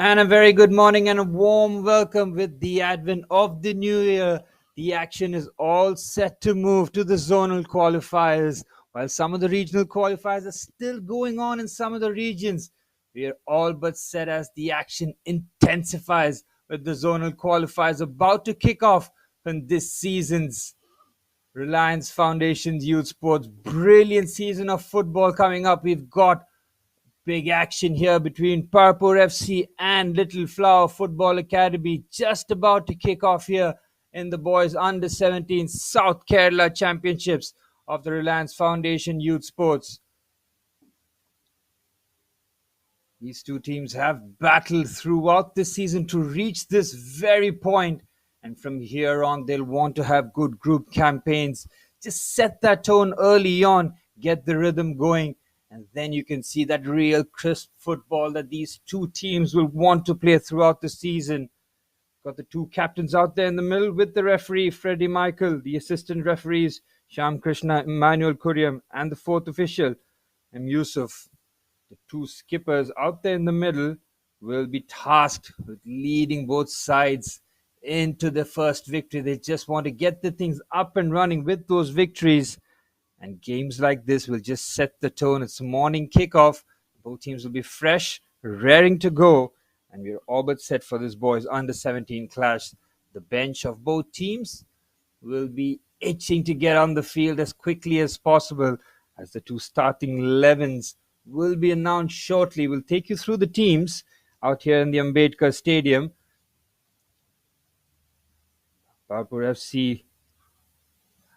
And a very good morning and a warm welcome with the advent of the new year. The action is all set to move to the zonal qualifiers. While some of the regional qualifiers are still going on in some of the regions, we are all but set as the action intensifies with the zonal qualifiers about to kick off from this season's Reliance Foundation's Youth Sports. Brilliant season of football coming up. We've got big action here between Parappur FC and Little Flower Football Academy just about to kick off here in the boys under 17 South Kerala Championships of the Reliance Foundation Youth Sports. These two teams have battled throughout the season to reach this very point, and from here on, they'll want to have good group campaigns. Just set that tone early on, get the rhythm going, and then you can see that real crisp football that these two teams will want to play throughout the season. Got the two captains out there in the middle with the referee, Freddie Michael, the assistant referees, Sham Krishna, Emmanuel Kuriam, and the fourth official, M. Yusuf. The two skippers out there in the middle will be tasked with leading both sides into the first victory. They just want to get the things up and running with those victories. And games like this will just set the tone. It's morning kickoff. Both teams will be fresh, raring to go. And we're all but set for this boys under 17 clash. The bench of both teams will be itching to get on the field as quickly as possible, as the two starting 11s will be announced shortly. We'll take you through the teams out here in the Ambedkar Stadium. Parappur FC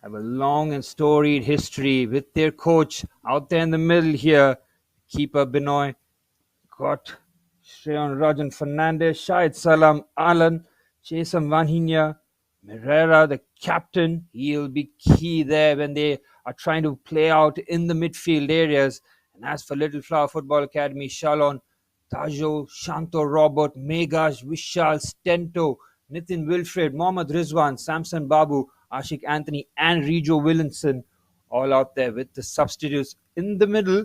have a long and storied history with their coach out there in the middle here. Keeper Binoy, got Shreyan Rajan Fernandez, Shahid Salam Alan, Chesam Vanhinya, Merera, the captain. He'll be key there when they are trying to play out in the midfield areas. And as for Little Flower Football Academy, Shalon, Tajo, Shanto Robert, Megaj, Vishal, Stento, Nitin Wilfred, Mohammad Rizwan, Samson Babu, Ashik Anthony, and Rijo Williamson, all out there with the substitutes in the middle,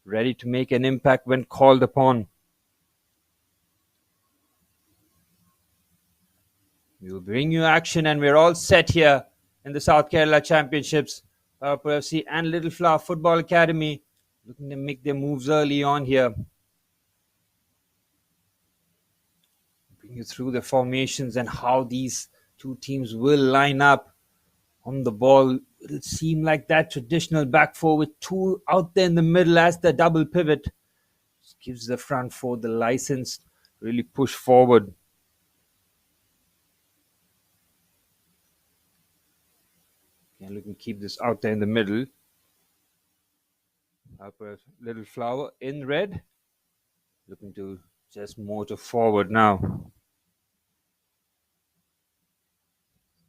ready to make an impact when called upon. We will bring you action, and we're all set here in the South Kerala Championships. Parappur FC and Little Flower Football Academy looking to make their moves early on here. Bring you through the formations and how these two teams will line up on the ball. It'll seem like that traditional back four with two out there in the middle as the double pivot. Just gives the front four the license to really push forward. And looking to keep this out there in the middle. Upper Little Flower in red. Looking to just motor forward now.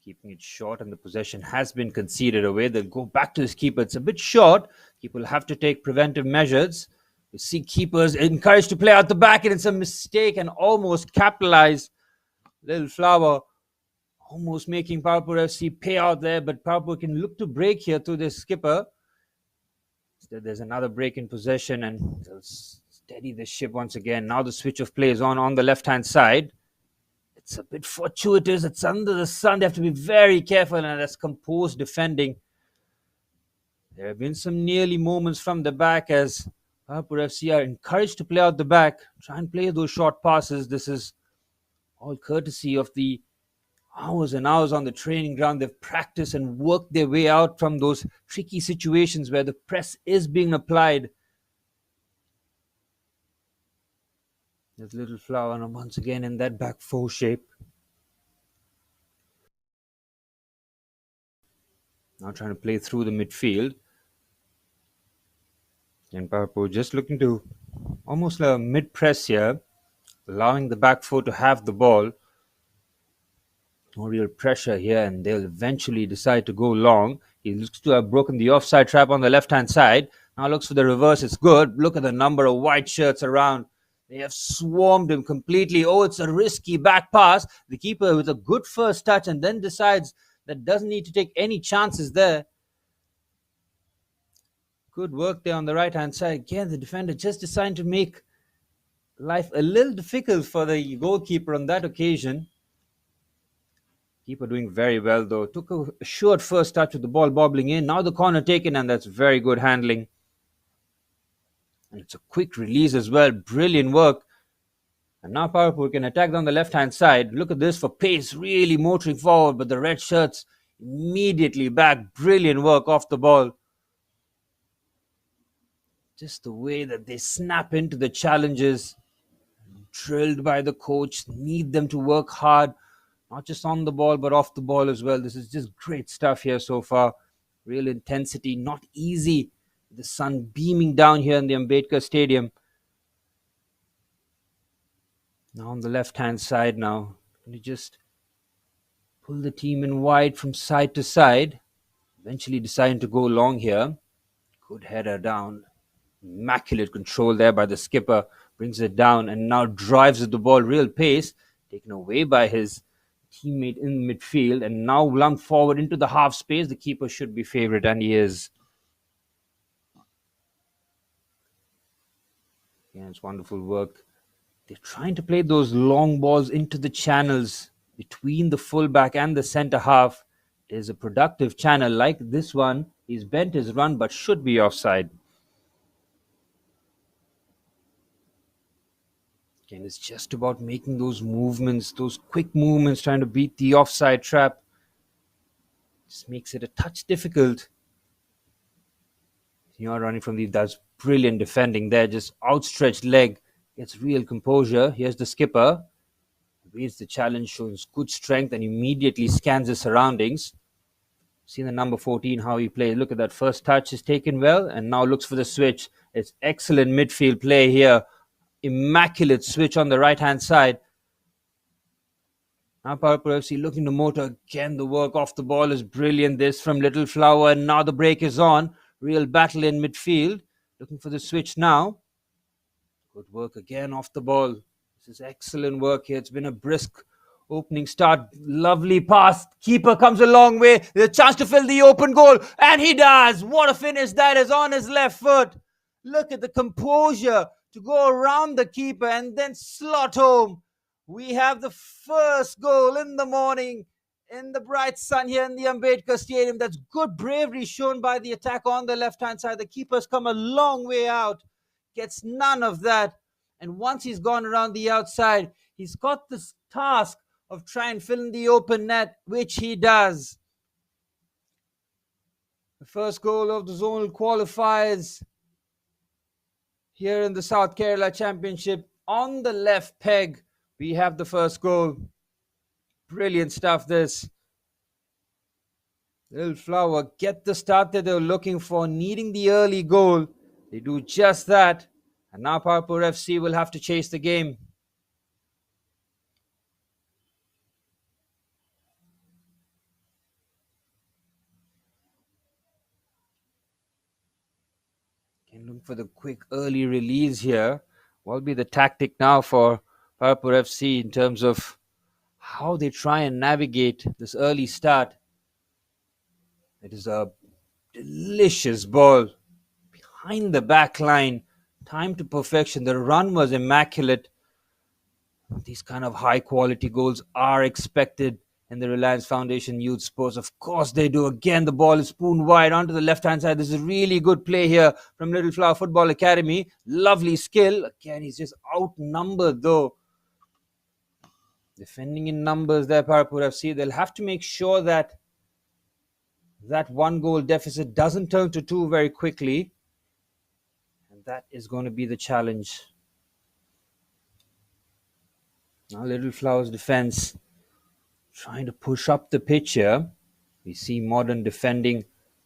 Keeping it short, and the possession has been conceded away. They'll go back to his keeper. It's a bit short. Keeper will have to take preventive measures. We see keepers encouraged to play out the back, and it's a mistake and almost capitalize. Little Flower almost making Parappur FC pay out there, but Parappur can look to break here through the skipper. Instead, there's another break in possession, and they'll steady the ship once again. Now the switch of play is on the left-hand side. It's a bit fortuitous. It's under the sun. They have to be very careful, and that's composed defending. There have been some nearly moments from the back as Parappur FC are encouraged to play out the back, try and play those short passes. This is all courtesy of the hours and hours on the training ground. They've practiced and worked their way out from those tricky situations where the press is being applied. There's Little Flower, and once again in that back four shape. Now trying to play through the midfield. And Parappur just looking to almost a mid-press here, allowing the back four to have the ball. No real pressure here, and they'll eventually decide to go long. He looks to have broken the offside trap on the left-hand side. Now looks for the reverse. It's good. Look at the number of white shirts around. They have swarmed him completely. Oh, it's a risky back pass. The keeper with a good first touch and then decides that doesn't need to take any chances there. Good work there on the right-hand side. Again, the defender just decided to make life a little difficult for the goalkeeper on that occasion. Keeper doing very well though. Took a short first touch with the ball bobbling in. Now the corner taken, and that's very good handling. And it's a quick release as well. Brilliant work. And now Parappur can attack down the left-hand side. Look at this for pace, really motoring forward, but the red shirts immediately back. Brilliant work off the ball. Just the way that they snap into the challenges, drilled by the coach, need them to work hard, not just on the ball, but off the ball as well. This is just great stuff here so far. Real intensity, not easy. The sun beaming down here in the Ambedkar Stadium. Now on the left-hand side now. Can you just pull the team in wide from side to side? Eventually deciding to go long here. Good header down. Immaculate control there by the skipper. Brings it down and now drives at the ball. Real pace. Taken away by his teammate in midfield. And now lumped forward into the half space. The keeper should be favourite, and he is. Yeah, it's wonderful work. They're trying to play those long balls into the channels between the fullback and the centre half. There's a productive channel like this one. He's bent his run but should be offside. Again, it's just about making those movements, those quick movements, trying to beat the offside trap. Just makes it a touch difficult. You're running from that's brilliant defending there. Just outstretched leg. Gets real composure. Here's the skipper. Reads the challenge, shows good strength, and immediately scans his surroundings. See the number 14, how he plays. Look at that first touch is taken well, and now looks for the switch. It's excellent midfield play here. Immaculate switch on the right-hand side. Now Parappur FC looking to motor. Again, the work off the ball is brilliant. This from Little Flower, and now the break is on. Real battle in midfield. Looking for the switch now. Good work again off the ball. This is excellent work here. It's been a brisk opening start. Lovely pass. Keeper comes a long way. There's a chance to fill the open goal. And he does. What a finish that is on his left foot. Look at the composure to go around the keeper and then slot home. We have the first goal in the morning in the bright sun here in the Ambedkar Stadium. That's good bravery shown by the attack on the left-hand side. The keeper's come a long way out. Gets none of that. And once he's gone around the outside, he's got this task of trying to fill in the open net, which he does. The first goal of the zonal qualifiers here in the South Kerala Championship. On the left peg, we have the first goal. Brilliant stuff, this. Little Flower get the start that they're looking for, needing the early goal. They do just that. And now Parappur FC will have to chase the game. Can look for the quick early release here. What will be the tactic now for Parappur FC in terms of how they try and navigate this early start? It is a delicious ball behind the back line. Time to perfection. The run was immaculate. These kind of high quality goals are expected in the Reliance Foundation Youth Sports. Of course they do. Again, the ball is spooned wide onto the left-hand side. This is really good play here from Little Flower Football Academy. Lovely skill. Again, he's just outnumbered though. Defending in numbers there, Parappur FC. They'll have to make sure that that one goal deficit doesn't turn to two very quickly. And that is going to be the challenge. Now Little Flower's defense trying to push up the pitch here. We see modern defending.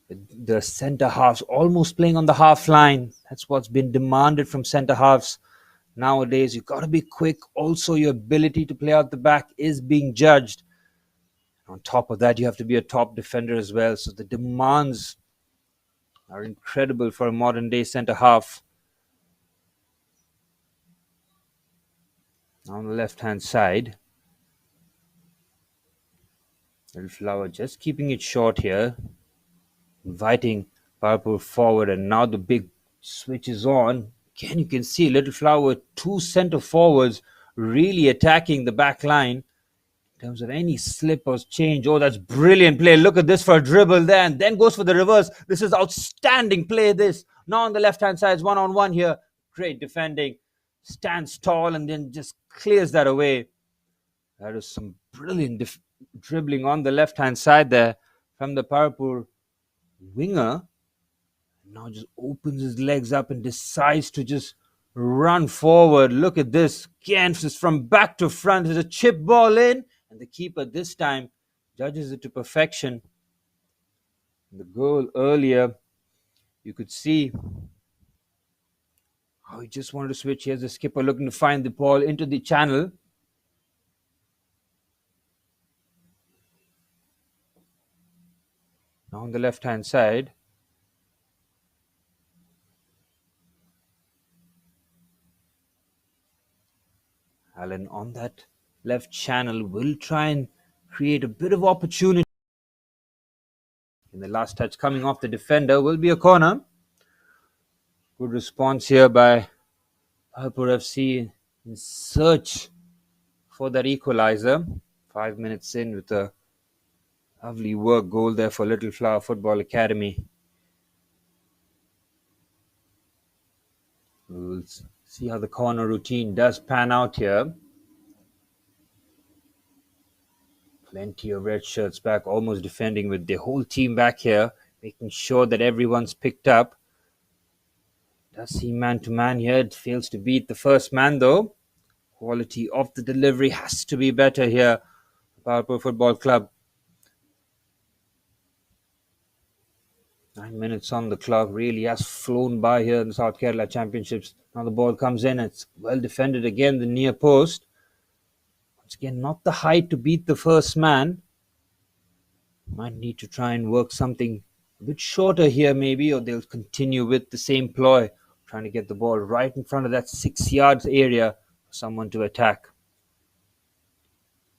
The centre halves almost playing on the half line. That's what's been demanded from centre halves nowadays. You've got to be quick. Also, your ability to play out the back is being judged. On top of that, you have to be a top defender as well. So the demands are incredible for a modern day centre half. On the left hand side, Little Flower just keeping it short here, inviting Parappur forward, and now the big switch is on. Again, you can see Little Flower, two centre forwards really attacking the back line in terms of any slip or change. Oh, that's brilliant play. Look at this for a dribble there, and then goes for the reverse. This is outstanding play, this. Now on the left-hand side, it's one-on-one here. Great defending. Stands tall and then just clears that away. That is some brilliant dribbling on the left-hand side there from the Parappur winger. Now just opens his legs up and decides to just run forward. Look at this. Again, just from back to front. There's a chip ball in. And the keeper this time judges it to perfection. The goal earlier, you could see how he just wanted to switch. Here's the skipper looking to find the ball into the channel. Now on the left-hand side, Allen on that left channel will try and create a bit of opportunity. In the last touch coming off the defender will be a corner. Good response here by Parappur FC in search for that equalizer. 5 minutes in with a lovely work goal there for Little Flower Football Academy. We'll see how the corner routine does pan out here. Plenty of red shirts back, almost defending with the whole team back here, making sure that everyone's picked up. Does see man-to-man here. It fails to beat the first man though. Quality of the delivery has to be better here. Parappur Football Club. 9 minutes on the clock. Really has flown by here in the South Kerala Championships. Now the ball comes in. It's well defended again, the near post. Once again, not the height to beat the first man. Might need to try and work something a bit shorter here maybe, or they'll continue with the same ploy, trying to get the ball right in front of that 6 yards area for someone to attack.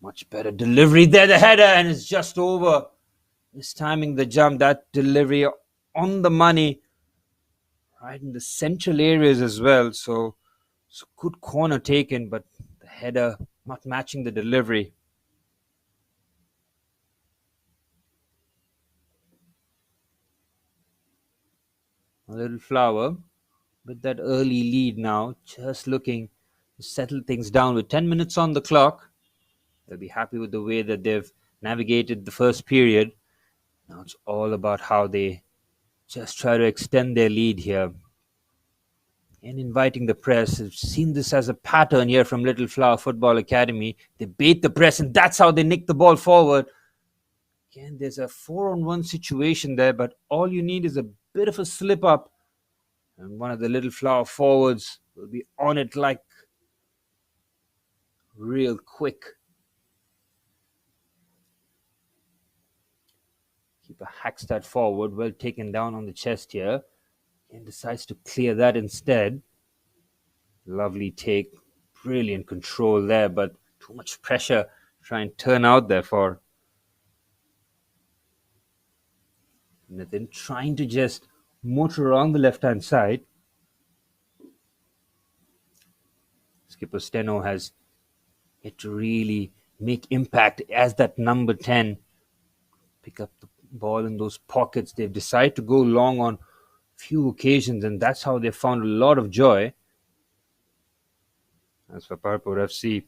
Much better delivery there, the header, and it's just over. Mistiming the jump, that delivery on the money, right in the central areas as well. So it's a good corner taken, but the header not matching the delivery. A Little Flower with that early lead now, just looking to settle things down with 10 minutes on the clock. They'll be happy with the way that they've navigated the first period. Now it's all about how they just try to extend their lead here. And inviting the press. I've seen this as a pattern here from Little Flower Football Academy. They bait the press and that's how they nick the ball forward. Again, there's a 4-on-1 situation there, but all you need is a bit of a slip up. And one of the Little Flower forwards will be on it like real quick. Keeper hacks that forward, well taken down on the chest here. And decides to clear that instead. Lovely take, brilliant control there, but too much pressure to try and turn out there for Nathan, trying to just motor around the left-hand side. Skipper Steno has yet to really make impact as that number 10. Pick up the ball in those pockets. They've decided to go long on few occasions, and that's how they found a lot of joy. As for Parappur FC,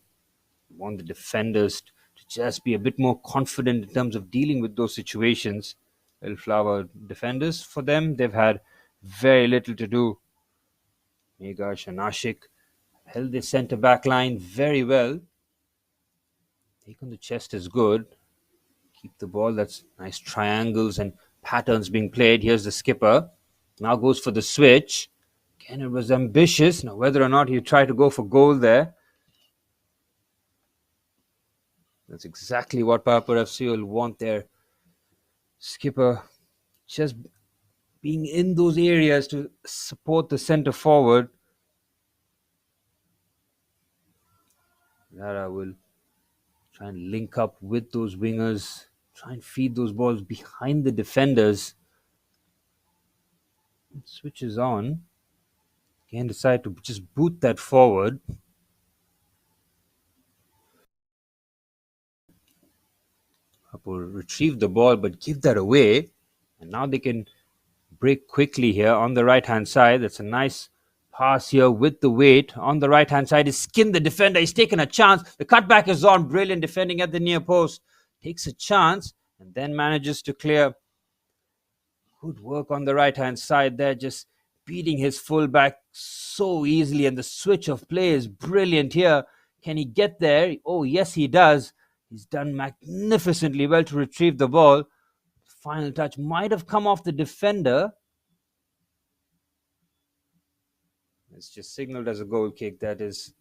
want the defenders to just be a bit more confident in terms of dealing with those situations. Little Flower defenders, for them, they've had very little to do. Megash and Ashik held their centre back line very well. Take on the chest is good. Keep the ball. That's nice triangles and patterns being played. Here's the skipper. Now goes for the switch. Again, it was ambitious. Now, whether or not he tried to go for goal there, that's exactly what Parappur FC will want their skipper just being in those areas to support the centre forward. Lara will try and link up with those wingers, try and feed those balls behind the defenders. Switches on. Again, decide to just boot that forward. Parappur retrieve the ball but give that away. And now they can break quickly here on the right hand side. That's a nice pass here with the weight on the right hand side. He's skinned the defender. He's taken a chance. The cutback is on. Brilliant defending at the near post. Takes a chance and then manages to clear. Good work on the right hand side there. Just beating his fullback so easily. And the switch of play is brilliant here. Can he get there? Oh, yes, he does. He's done magnificently well to retrieve the ball. Final touch might have come off the defender. It's just signaled as a goal kick. That is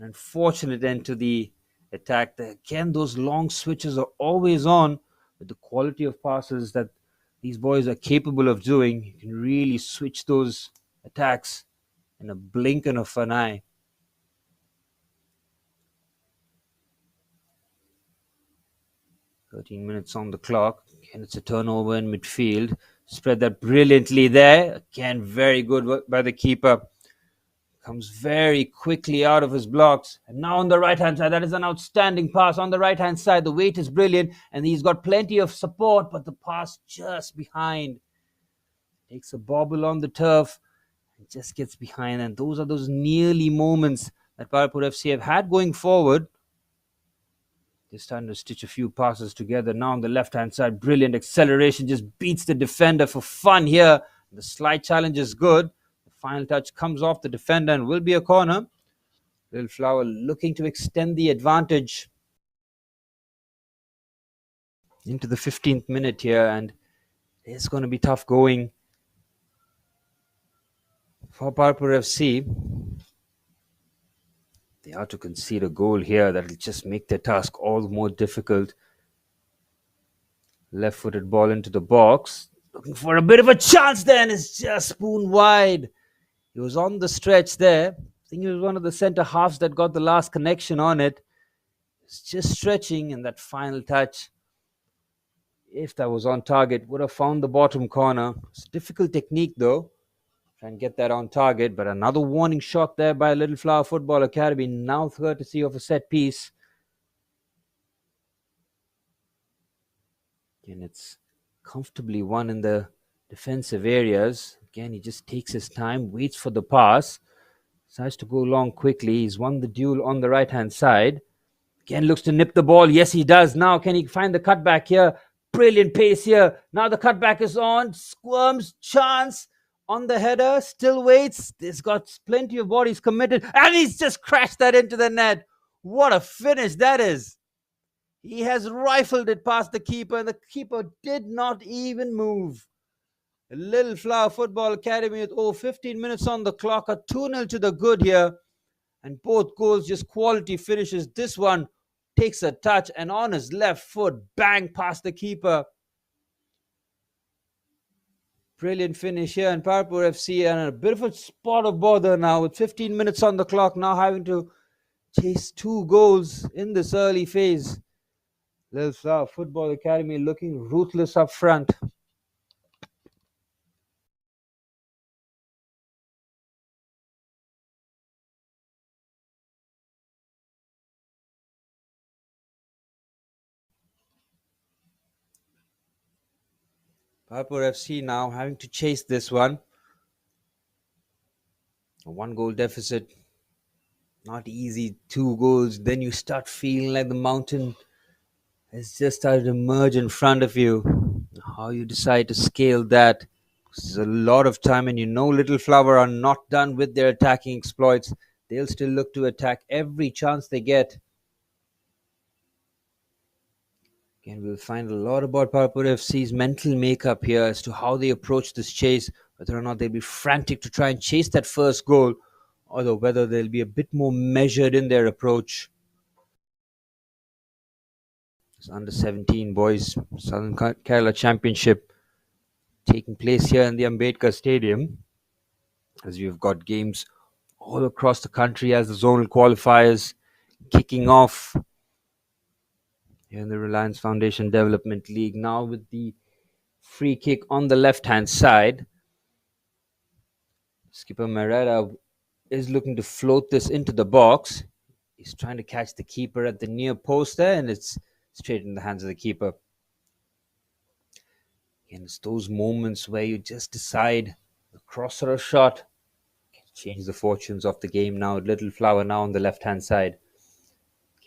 an unfortunate end to the attack. Again, those long switches are always on, but the quality of passes that these boys are capable of doing, you can really switch those attacks in a blink of an eye. 13 minutes on the clock. Again, it's a turnover in midfield. Spread that brilliantly there. Again, very good work by the keeper. Comes very quickly out of his blocks. And now on the right-hand side, that is an outstanding pass. On the right-hand side, the weight is brilliant. And he's got plenty of support, but the pass just behind. Takes a bobble on the turf and just gets behind. And those are those nearly moments that Parappur FC have had going forward. They're starting to stitch a few passes together. Now on the left-hand side, brilliant acceleration. Just beats the defender for fun here. The slight challenge is good. The final touch comes off the defender and will be a corner. Little Flower looking to extend the advantage into the 15th minute here. And it's going to be tough going for Parappur FC. They are to concede a goal here that will just make their task all the more difficult. Left-footed ball into the box. Looking for a bit of a chance there, and it's just spoon wide. He was on the stretch there. I think he was one of the centre halves that got the last connection on it. It's just stretching, and that final touch, if that was on target, would have found the bottom corner. It's a difficult technique though. Try and get that on target, but another warning shot there by Little Flower Football Academy, now courtesy of a set piece. Again, it's comfortably won in the defensive areas. Again, he just takes his time, waits for the pass, decides to go long quickly. He's won the duel on the right-hand side. Again, looks to nip the ball. Yes, he does. Now, can he find the cutback here? Brilliant pace here. Now the cutback is on. Squirms, chance. On the header, still waits. He's got plenty of bodies committed, and he's just crashed that into the net. What a finish that is. He has rifled it past the keeper, and the keeper did not even move. The Little Flower Football Academy with 15 minutes on the clock, a 2-0 to the good here, and both goals just quality finishes. This one takes a touch, and on his left foot, bang past the keeper. Brilliant finish here, and Parappur FC and a bit of a spot of bother now with 15 minutes on the clock, now having to chase 2 goals in this early phase. Little Flower Football Academy looking ruthless up front. Parappur FC now having to chase this one. A 1-goal deficit. Not easy. 2 goals. Then you start feeling like the mountain has just started to emerge in front of you. How you decide to scale that. There's a lot of time, and you know Little Flower are not done with their attacking exploits. They'll still look to attack every chance they get. Again, we'll find a lot about Parappur FC's mental makeup here as to how they approach this chase, whether or not they'll be frantic to try and chase that first goal, or whether they'll be a bit more measured in their approach. It's under 17 boys Southern Kerala Championship taking place here in the Ambedkar Stadium, as we've got games all across the country as the zonal qualifiers kicking off here in the Reliance Foundation Development League. Now with the free kick on the left-hand side. Skipper Merera is looking to float this into the box. He's trying to catch the keeper at the near post there, and it's straight in the hands of the keeper. And it's those moments where you just decide a cross or a shot can change the fortunes of the game now. Little Flower now on the left hand side.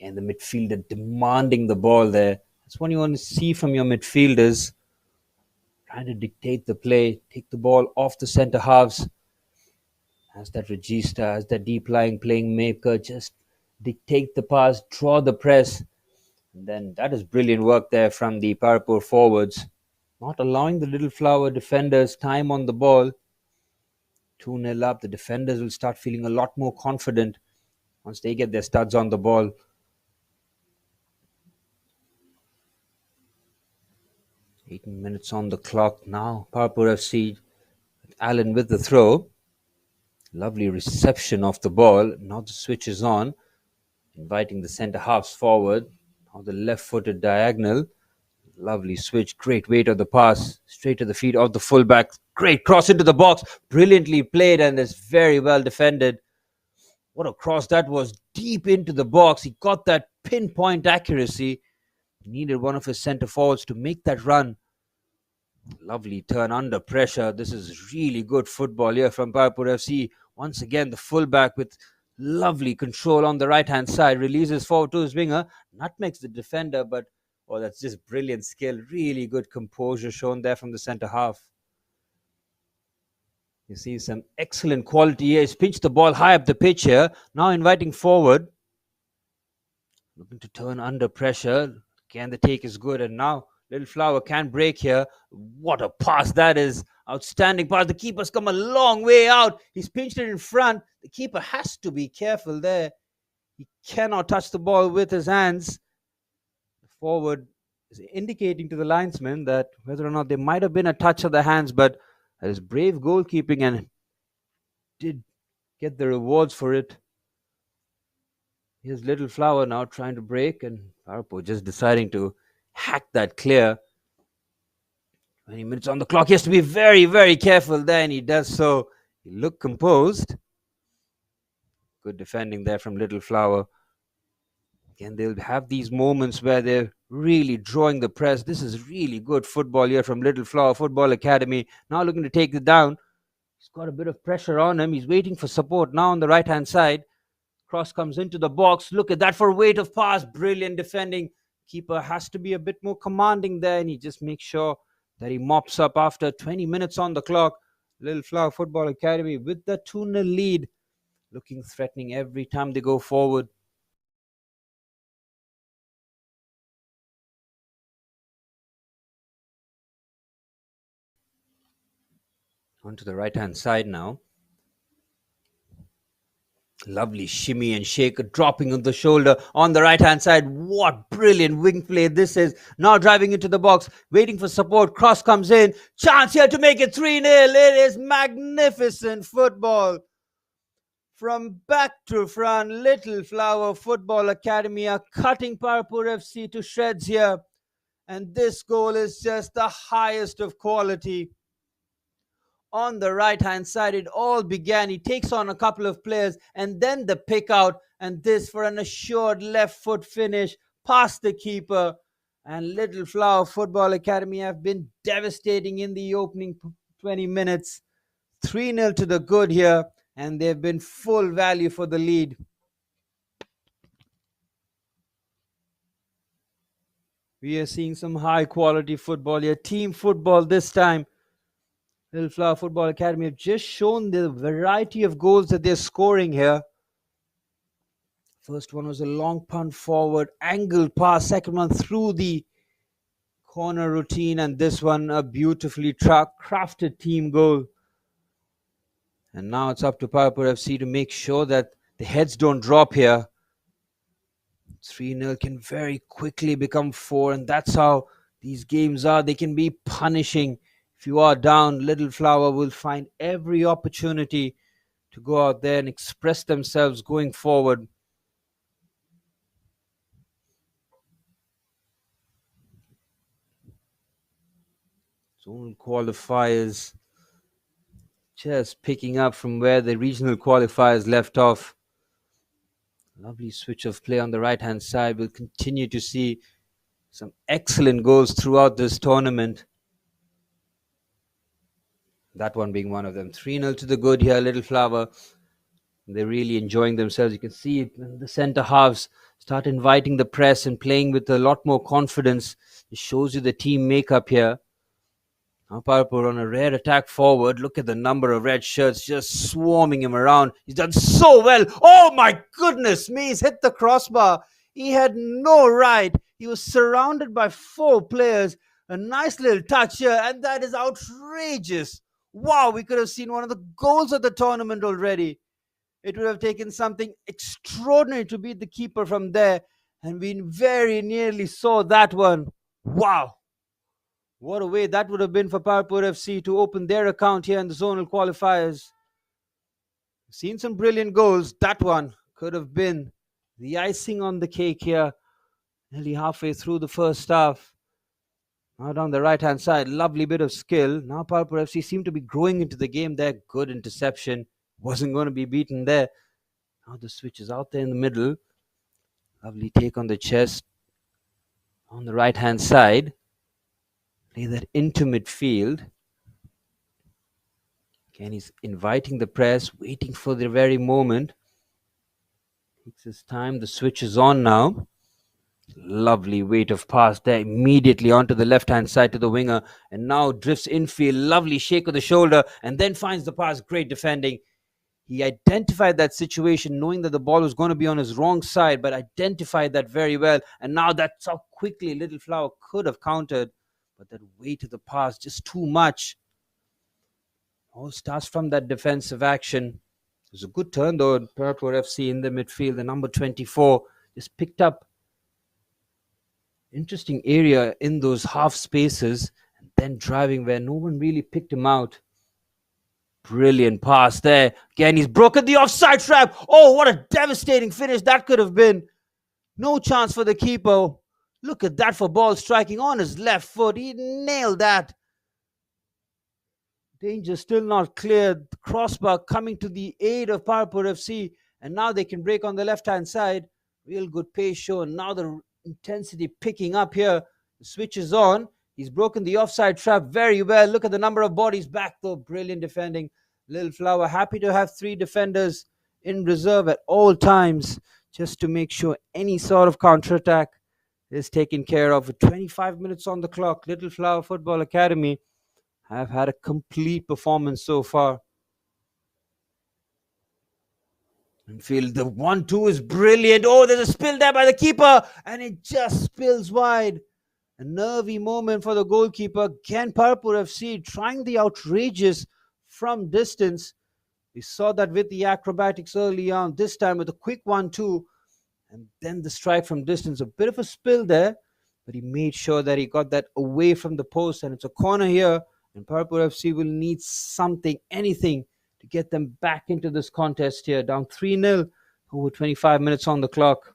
And the midfielder demanding the ball there. That's what you want to see from your midfielders. Trying to dictate the play, take the ball off the centre halves. As that regista, as that deep lying playing maker, just dictate the pass, draw the press. And then that is brilliant work there from the Parappur forwards. Not allowing the Little Flower defenders time on the ball. 2-0 up, the defenders will start feeling a lot more confident once they get their studs on the ball. 18 minutes on the clock now. Parappur FC, Allen with the throw. Lovely reception of the ball. Now the switch is on, inviting the centre halves forward. Now the left-footed diagonal. Lovely switch. Great weight of the pass. Straight to the feet of the fullback. Great cross into the box. Brilliantly played, and is very well defended. What a cross that was. Deep into the box. He got that pinpoint accuracy. He needed one of his centre forwards to make that run. Lovely turn under pressure. This is really good football here from Parappur FC. Once again, the fullback with lovely control on the right-hand side. Releases forward to his winger. Nutmegs the defender, but that's just brilliant skill. Really good composure shown there from the centre half. You see some excellent quality here. He's pinched the ball high up the pitch here. Now inviting forward. Looking to turn under pressure. Again, the take is good. And now Little Flower can break here. What a pass that is. Outstanding pass. The keeper's come a long way out. He's pinched it in front. The keeper has to be careful there. He cannot touch the ball with his hands. The forward is indicating to the linesman that whether or not there might have been a touch of the hands, but that is brave goalkeeping and did get the rewards for it. Here's Little Flower now trying to break, and Parappur just deciding to hack that clear. 20 minutes on the clock. He has to be very, very careful there, and he does so. He looked composed. Good defending there from Little Flower. Again, they'll have these moments where they're really drawing the press. This is really good football here from Little Flower Football Academy. Now looking to take it down. He's got a bit of pressure on him. He's waiting for support now on the right-hand side. Cross comes into the box. Look at that for weight of pass. Brilliant defending. Keeper has to be a bit more commanding there, and he just makes sure that he mops up after 20 minutes on the clock. Little Flower Football Academy with the 2-0 lead. Looking threatening every time they go forward. Onto the right-hand side now. Lovely shimmy and shake, dropping on the shoulder on the right-hand side. What brilliant wing play this is. Now driving into the box, waiting for support. Cross comes in. Chance here to make it 3-0. It is magnificent football. From back to front, Little Flower Football Academy are cutting Parappur FC to shreds here. And this goal is just the highest of quality. On the right-hand side, it all began. He takes on a couple of players and then the pick out, and this for an assured left foot finish past the keeper. And Little Flower Football Academy have been devastating in the opening 20 minutes. 3-0 to the good here, and they've been full value for the lead. We are seeing some high-quality football here. Team football this time. Little Flower Football Academy have just shown the variety of goals that they're scoring here. First one was a long punt forward, angled pass. Second one through the corner routine, and this one a beautifully crafted team goal. And now it's up to Parappur FC to make sure that the heads don't drop here. 3-0 can very quickly become 4, and that's how these games are. They can be punishing. If you are down, Little Flower will find every opportunity to go out there and express themselves going forward. Zonal qualifiers Just picking up from where the regional qualifiers left off. Lovely switch of play on the right-hand side. We'll continue to see some excellent goals throughout this tournament. That one being one of them. 3-0 to the good here, Little Flower. They're really enjoying themselves. You can see it when the centre halves start inviting the press and playing with a lot more confidence. It shows you the team makeup here. Now Parappur on a rare attack forward. Look at the number of red shirts just swarming him around. He's done so well. Oh my goodness me, he's hit the crossbar. He had no right. He was surrounded by 4 players. A nice little touch here, and that is outrageous. Wow, we could have seen one of the goals of the tournament already. It would have taken something extraordinary to beat the keeper from there, and we very nearly saw that one. Wow. What a way that would have been for Parappur FC to open their account here in the zonal qualifiers. Seen some brilliant goals. That one could have been the icing on the cake here. Nearly halfway through the first half. Now down the right-hand side, lovely bit of skill. Now Parappur FC seem to be growing into the game there. Good interception. Wasn't going to be beaten there. Now the switch is out there in the middle. Lovely take on the chest. On the right-hand side. Play that into midfield. Again, he's inviting the press, waiting for the very moment. Takes his time. The switch is on now. Lovely weight of pass there, immediately onto the left-hand side to the winger. And now drifts infield. Lovely shake of the shoulder. And then finds the pass. Great defending. He identified that situation, knowing that the ball was going to be on his wrong side, but identified that very well. And now that's how quickly Little Flower could have countered. But that weight of the pass, just too much. All starts from that defensive action. It was a good turn, though, Parappur FC in the midfield. The number 24 just picked up interesting area in those half spaces and then driving where no one really picked him out. Brilliant pass there. Again, he's broken the offside trap. Oh, what a devastating finish that could have been. No chance for the keeper. Look at that for ball striking on his left foot. He nailed that. Danger still not cleared. Crossbar coming to the aid of Parappur FC. And now they can break on the left-hand side. Real good pace shown. Now the intensity picking up here. The switch is on. He's broken the offside trap very well. Look at the number of bodies back, though. Brilliant defending. Little Flower happy to have 3 defenders in reserve at all times, just to make sure any sort of counter-attack is taken care of. With 25 minutes on the clock, Little Flower Football Academy have had a complete performance so far. And feel the 1-2 is brilliant. Oh, there's a spill there by the keeper, and it just spills wide. A nervy moment for the goalkeeper. Again, Parappur FC trying the outrageous from distance. We saw that with the acrobatics early on. This time with a quick 1-2. And then the strike from distance. A bit of a spill there. But he made sure that he got that away from the post. And it's a corner here. And Parappur FC will need something, anything, to get them back into this contest here. Down 3-0. Over 25 minutes on the clock.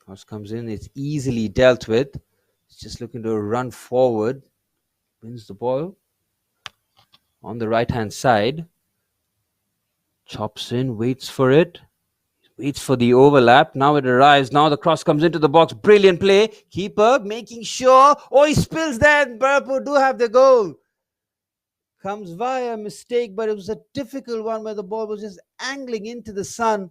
Cross comes in, it's easily dealt with. It's just looking to run forward. Wins the ball on the right-hand side. Chops in, waits for it. Waits for the overlap. Now it arrives. Now the cross comes into the box. Brilliant play. Keeper making sure. Oh, he spills there. Parappur do have the goal. Comes via mistake, but it was a difficult one where the ball was just angling into the sun.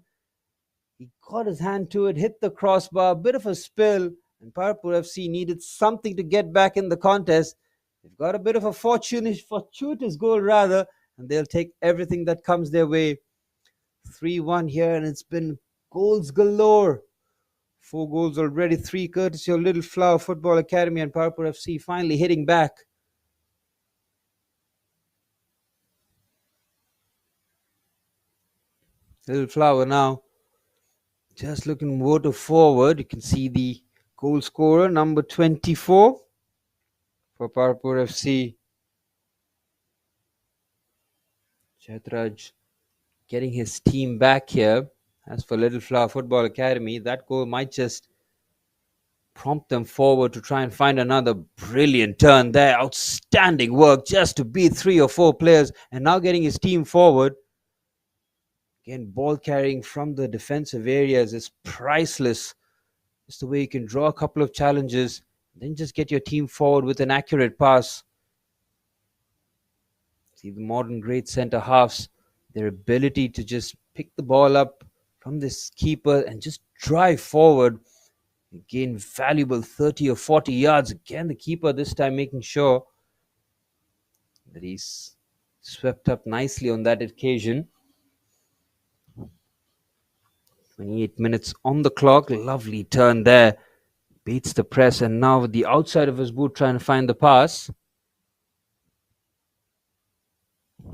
He got his hand to it, hit the crossbar, a bit of a spill, and Parappur FC needed something to get back in the contest. They've got a bit of a fortuitous goal rather, and they'll take everything that comes their way. 3-1 here, and it's been goals galore. 4 goals already, 3 courtesy of Little Flower Football Academy, and Parappur FC finally hitting back. Little Flower now just looking more to forward. You can see the goal scorer, number 24 for Parappur FC. Chetraj getting his team back here. As for Little Flower Football Academy, that goal might just prompt them forward to try and find another brilliant turn there. Outstanding work just to beat 3 or 4 players, and now getting his team forward. Again, ball carrying from the defensive areas is priceless. Just the way you can draw a couple of challenges, then just get your team forward with an accurate pass. See the modern great centre halves, their ability to just pick the ball up from this keeper and just drive forward, gain valuable 30 or 40 yards. Again, the keeper this time making sure that he's swept up nicely on that occasion. 28 minutes on the clock. Lovely turn there. Beats the press, and now with the outside of his boot trying to find the pass.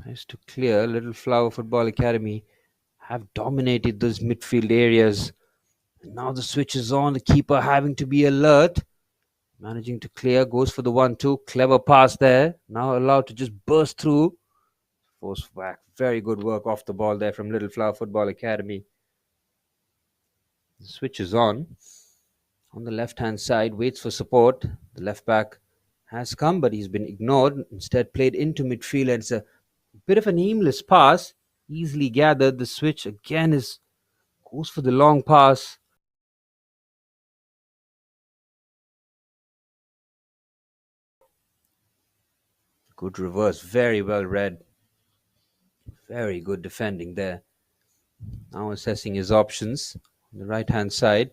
Nice to clear. Little Flower Football Academy have dominated those midfield areas. And now the switch is on. The keeper having to be alert. Managing to clear. Goes for the 1-2. Clever pass there. Now allowed to just burst through. Force back. Very good work off the ball there from Little Flower Football Academy. The switch is on. On the left-hand side, waits for support. The left back has come, but he's been ignored. Instead, played into midfield, and it's a bit of an aimless pass. Easily gathered. The switch again goes for the long pass. Good reverse. Very well read. Very good defending there. Now assessing his options. On the right-hand side,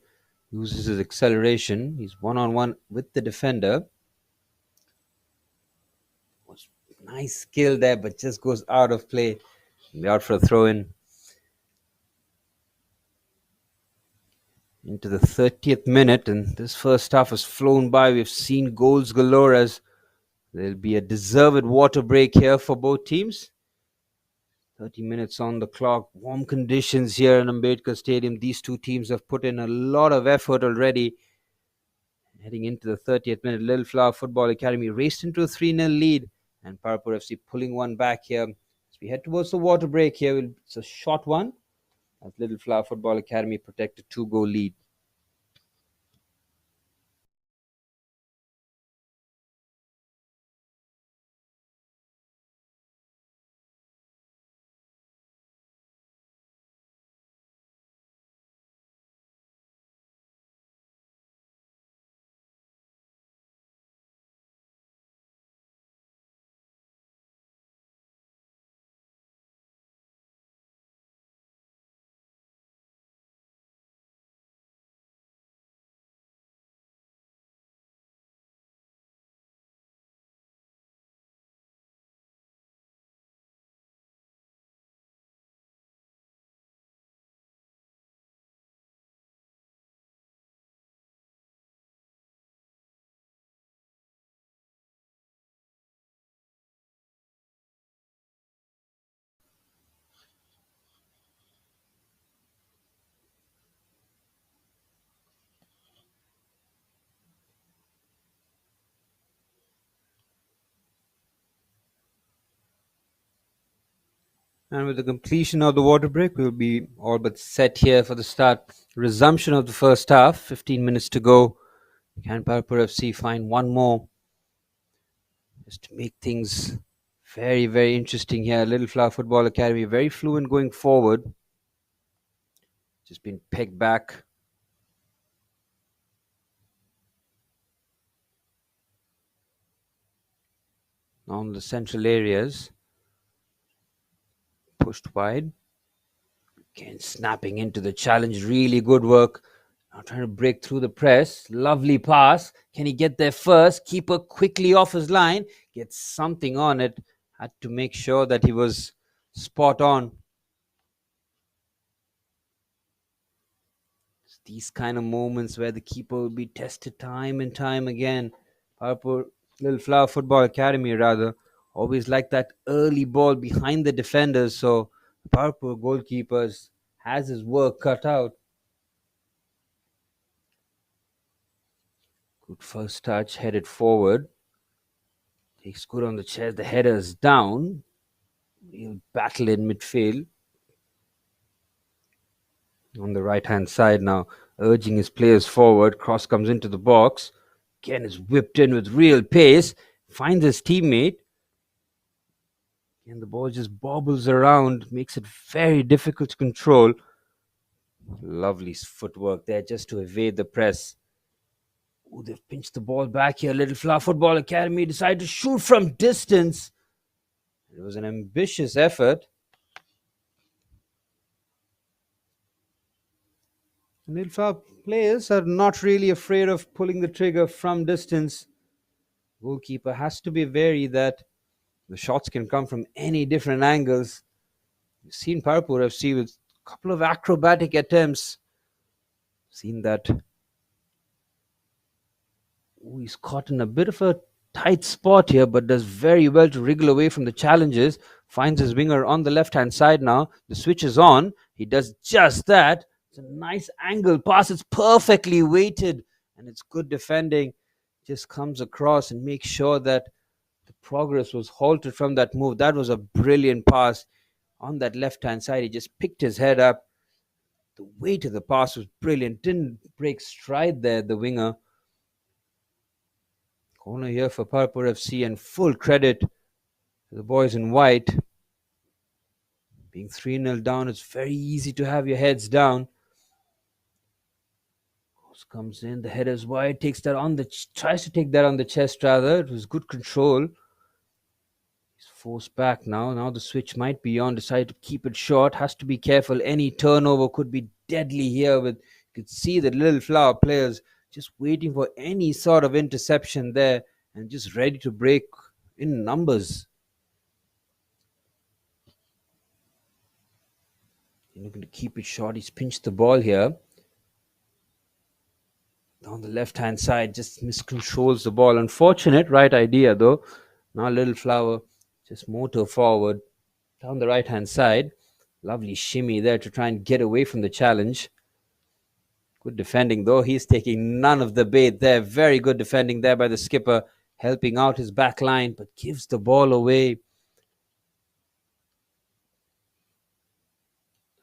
uses his acceleration. He's one-on-one with the defender. Nice skill there, but just goes out of play. Be out for a throw-in. Into the 30th minute, and this first half has flown by. We've seen goals galore, as there'll be a deserved water break here for both teams. 30 minutes on the clock. Warm conditions here in Ambedkar Stadium. These two teams have put in a lot of effort already. Heading into the 30th minute, Little Flower Football Academy raced into a 3-0 lead, and Parappur FC pulling one back here. As we head towards the water break here, it's a short one, as Little Flower Football Academy protect a 2-goal lead. And with the completion of the water break, we'll be all but set here for the start. Resumption of the first half. 15 minutes to go. Can Parappur FC find one more, just to make things very, very interesting here? Little Flower Football Academy, very fluent going forward. Just been pegged back. On the central areas. Pushed wide. Again, snapping into the challenge. Really good work. Now trying to break through the press. Lovely pass. Can he get there first? Keeper quickly off his line. Gets something on it. Had to make sure that he was spot on. It's these kind of moments where the keeper will be tested time and time again. Parappur, Little Flower Football Academy rather, always like that early ball behind the defenders. So Parappur goalkeepers has his work cut out. Good first touch, headed forward. Takes good on the chest. The header is down. He'll battle in midfield. On the right hand side now, urging his players forward. Cross comes into the box. Again is whipped in with real pace. Finds his teammate. And the ball just bobbles around. Makes it very difficult to control. Lovely footwork there just to evade the press. Oh, they've pinched the ball back here. Little Flower Football Academy decided to shoot from distance. It was an ambitious effort. Little Flower players are not really afraid of pulling the trigger from distance. Goalkeeper has to be wary that the shots can come from any different angles. We've seen Parappur FC with a couple of acrobatic attempts. Seen that. Ooh, he's caught in a bit of a tight spot here, but does very well to wriggle away from the challenges. Finds his winger on the left-hand side now. The switch is on. He does just that. It's a nice angle pass. It's perfectly weighted, and it's good defending. Just comes across and makes sure that the progress was halted from that move. That was a brilliant pass on that left-hand side. He just picked his head up. The weight of the pass was brilliant. Didn't break stride there, the winger. Corner here for Parappur FC, and full credit to the boys in white. Being 3-0 down, it's very easy to have your heads down. Comes in, the header's wide, tries to take that on the chest rather. It was good control. He's forced back now. Now the switch might be on. Decided to keep it short. Has to be careful. Any turnover could be deadly here. You could see the Little Flower players just waiting for any sort of interception there and just ready to break in numbers. You're looking to keep it short. He's pinched the ball here. On the left-hand side, just miscontrols the ball. Unfortunate right idea, though. Now Little Flower just motor forward down the right-hand side. Lovely shimmy there to try and get away from the challenge. Good defending, though. He's taking none of the bait there. Very good defending there by the skipper, helping out his back line, but gives the ball away.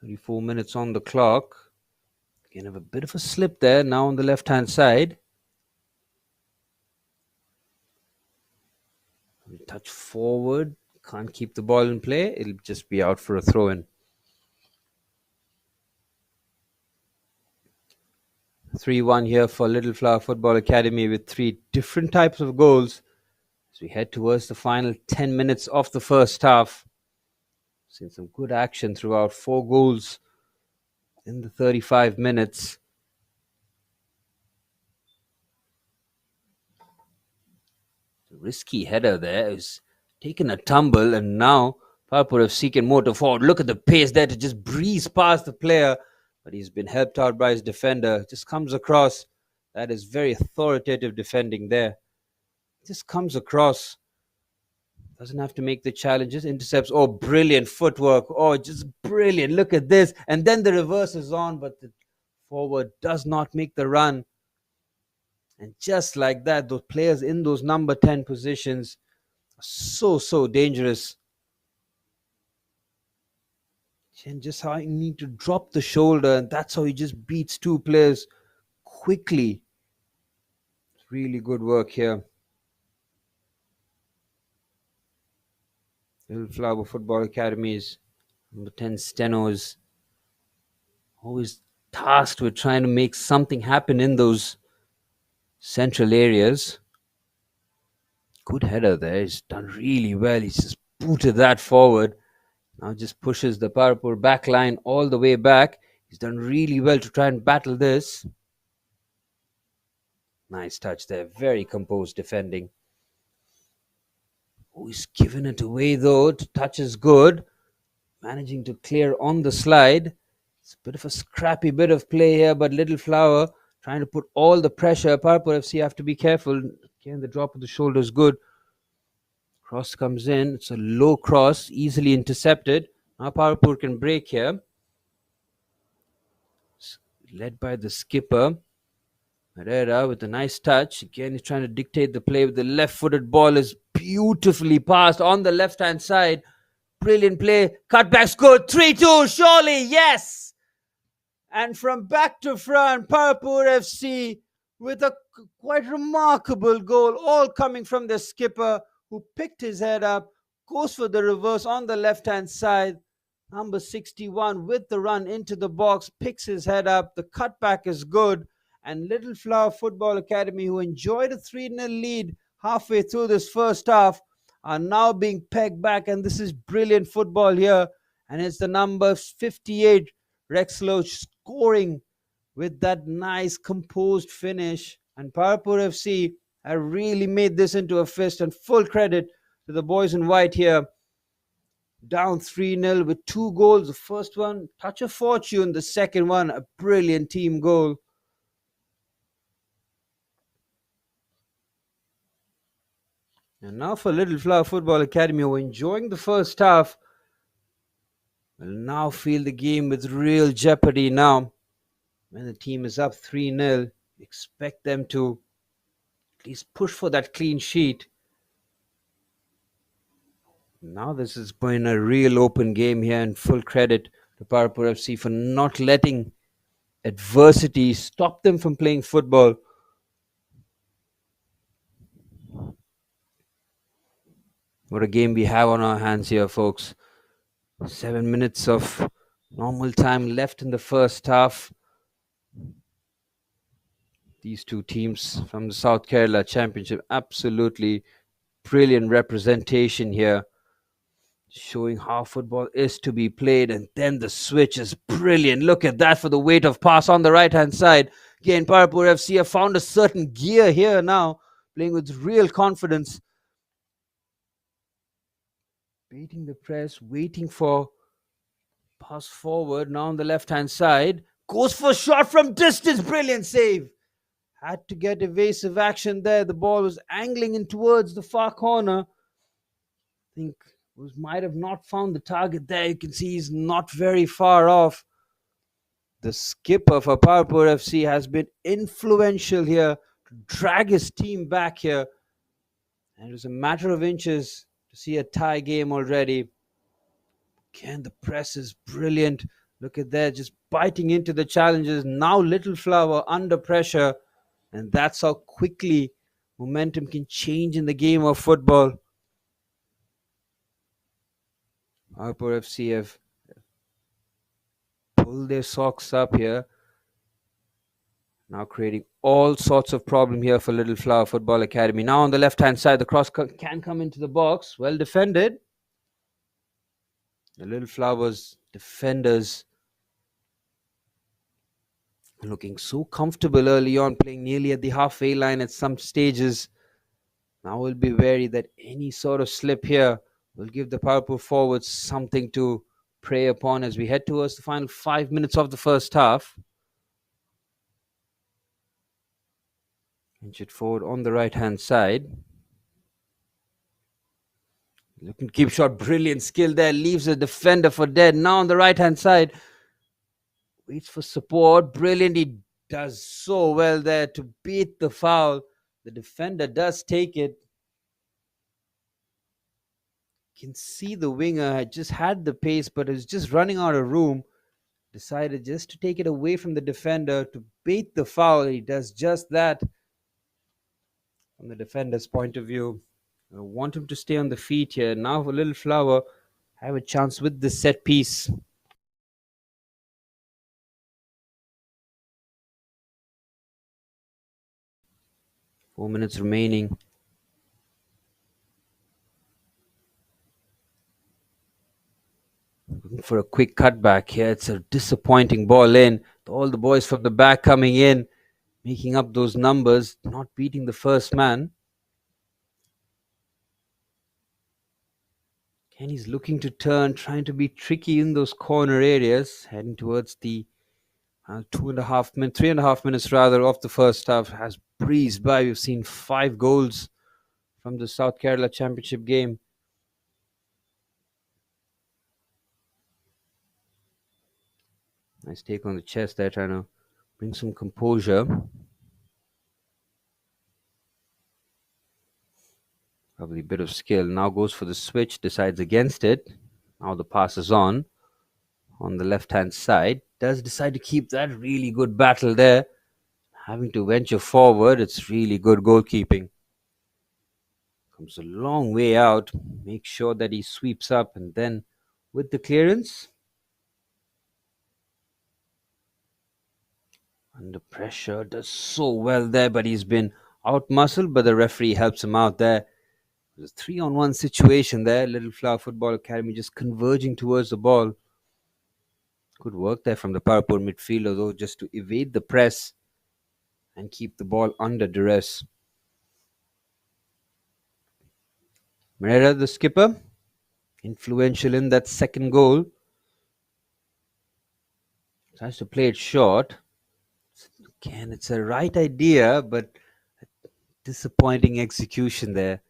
34 minutes on the clock. Again, have a bit of a slip there now on the left-hand side. Touch forward. Can't keep the ball in play. It'll just be out for a throw-in. 3-1 here for Little Flower Football Academy with 3 different types of goals as we head towards the final 10 minutes of the first half. Seen some good action throughout. 4 goals in the 35 minutes. The risky header there is taken a tumble, and now Parappur FC can motor forward. Look at the pace there to just breeze past the player, but he's been helped out by his defender. Just comes across. That is very authoritative defending there. Just comes across. Doesn't have to make the challenges. Intercepts. Oh, brilliant footwork. Oh, just brilliant. Look at this. And then the reverse is on, but the forward does not make the run. And just like that, those players in those number 10 positions are so dangerous. And just how you need to drop the shoulder, and that's how he just beats 2 players quickly. It's really good work here. Little Flower Football Academies, number 10 Stenos, always tasked with trying to make something happen in those central areas. Good header there. He's done really well. He's just booted that forward. Now just pushes the Parappur back line all the way back. He's done really well to try and battle this. Nice touch there. Very composed defending. Oh, he's given it away though. Touch is good. Managing to clear on the slide. It's a bit of a scrappy bit of play here, but Little Flower trying to put all the pressure. Parappur FC have to be careful. Again, the drop of the shoulder is good. Cross comes in. It's a low cross, easily intercepted. Now Parappur can break here. Led by the skipper. Herrera with a nice touch. Again, he's trying to dictate the play with the left-footed ball. Is beautifully passed on the left-hand side. Brilliant play. Cutback's good. 3-2. Surely, yes. And from back to front, Parappur FC with a quite remarkable goal, all coming from the skipper who picked his head up, goes for the reverse on the left hand side. Number 61 with the run into the box, picks his head up. The cutback is good. And Little Flower Football Academy, who enjoyed a 3-0 lead halfway through this first half, are now being pegged back. And this is brilliant football here. And it's the number 58, Rex Loach, scoring with that nice composed finish. And Parappur FC have really made this into a fist, and full credit to the boys in white here. Down 3-0 with 2 goals. The first one, touch of fortune. The second one, a brilliant team goal. And now for Little Flower Football Academy, who are enjoying the first half, will now feel the game with real jeopardy now. When the team is up 3-0, expect them to at least push for that clean sheet. Now this has been a real open game here, and full credit to Parappur FC for not letting adversity stop them from playing football. What a game we have on our hands here, folks. 7 minutes of normal time left in the first half. These two teams from the South Kerala Championship, absolutely brilliant representation here, showing how football is to be played. And then the switch is brilliant. Look at that for the weight of pass on the right-hand side. Again, Parappur FC have found a certain gear here now, playing with real confidence. Beating the press, waiting for pass forward. Now on the left-hand side. Goes for a shot from distance. Brilliant save. Had to get evasive action there. The ball was angling in towards the far corner. I think might have not found the target there. You can see he's not very far off. The skipper for Parappur FC has been influential here to drag his team back here. And it was a matter of inches to see a tie game already. Again, the press is brilliant. Look at that, just biting into the challenges. Now Little Flower under pressure. And that's how quickly momentum can change in the game of football. Parappur FC have pulled their socks up here. Now creating all sorts of problem here for Little Flower Football Academy. Now on the left-hand side, the cross can come into the box. Well defended. The Little Flowers defenders looking so comfortable early on, playing nearly at the halfway line at some stages. Now we'll be wary that any sort of slip here will give the Parappur forwards something to prey upon as we head towards the final 5 minutes of the first half. Inch it forward on the right-hand side. Looking to keep shot, brilliant skill there, leaves the defender for dead. Now on the right-hand side, waits for support, brilliant. He does so well there to beat the foul. The defender does take it. You can see the winger had just had the pace, but is just running out of room. Decided just to take it away from the defender to bait the foul. He does just that. From the defender's point of view, I want him to stay on the feet here. Now for Little Flower, have a chance with this set piece. Four minutes remaining. Looking for a quick cutback here. It's a disappointing ball in. All the boys from the back coming in, making up those numbers, not beating the first man. Kenny's looking to turn, trying to be tricky in those corner areas, heading towards the 3.5 minutes rather of the first half has breezed by. We've seen 5 goals from the South Kerala Championship game. Nice take on the chest there, trying to bring some composure. Probably a bit of skill. Now goes for the switch, decides against it. Now the pass is on. on the left-hand side does decide to keep that really good battle there. Having to venture forward, it's really good goalkeeping. Comes a long way out, make sure that he sweeps up, and then with the clearance, under pressure, does so well there, but he's been out-muscled, but the referee helps him out there. There's a 3-on-1 situation there. Little Flower Football Academy just converging towards the ball. Good work there from the Parappur midfielder, though, just to evade the press and keep the ball under duress. Merera, the skipper, influential in that second goal. Tries to play it short. Again, it's a right idea, but disappointing execution there.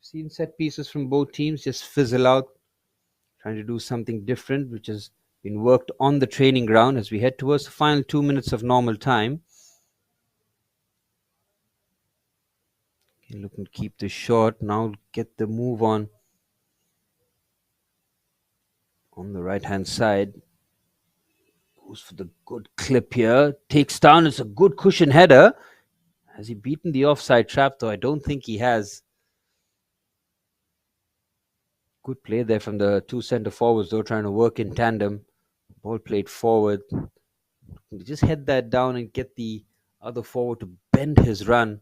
Seen set pieces from both teams just fizzle out, trying to do something different, which has been worked on the training ground as we head towards the final 2 minutes of normal time. Looking to keep this short, now get the move on the right hand side. Goes for the good clip here, takes down, it's a good cushion header. Has he beaten the offside trap, though? I don't think he has. Good play there from the two centre forwards, though, trying to work in tandem. Ball played forward. Just head that down and get the other forward to bend his run.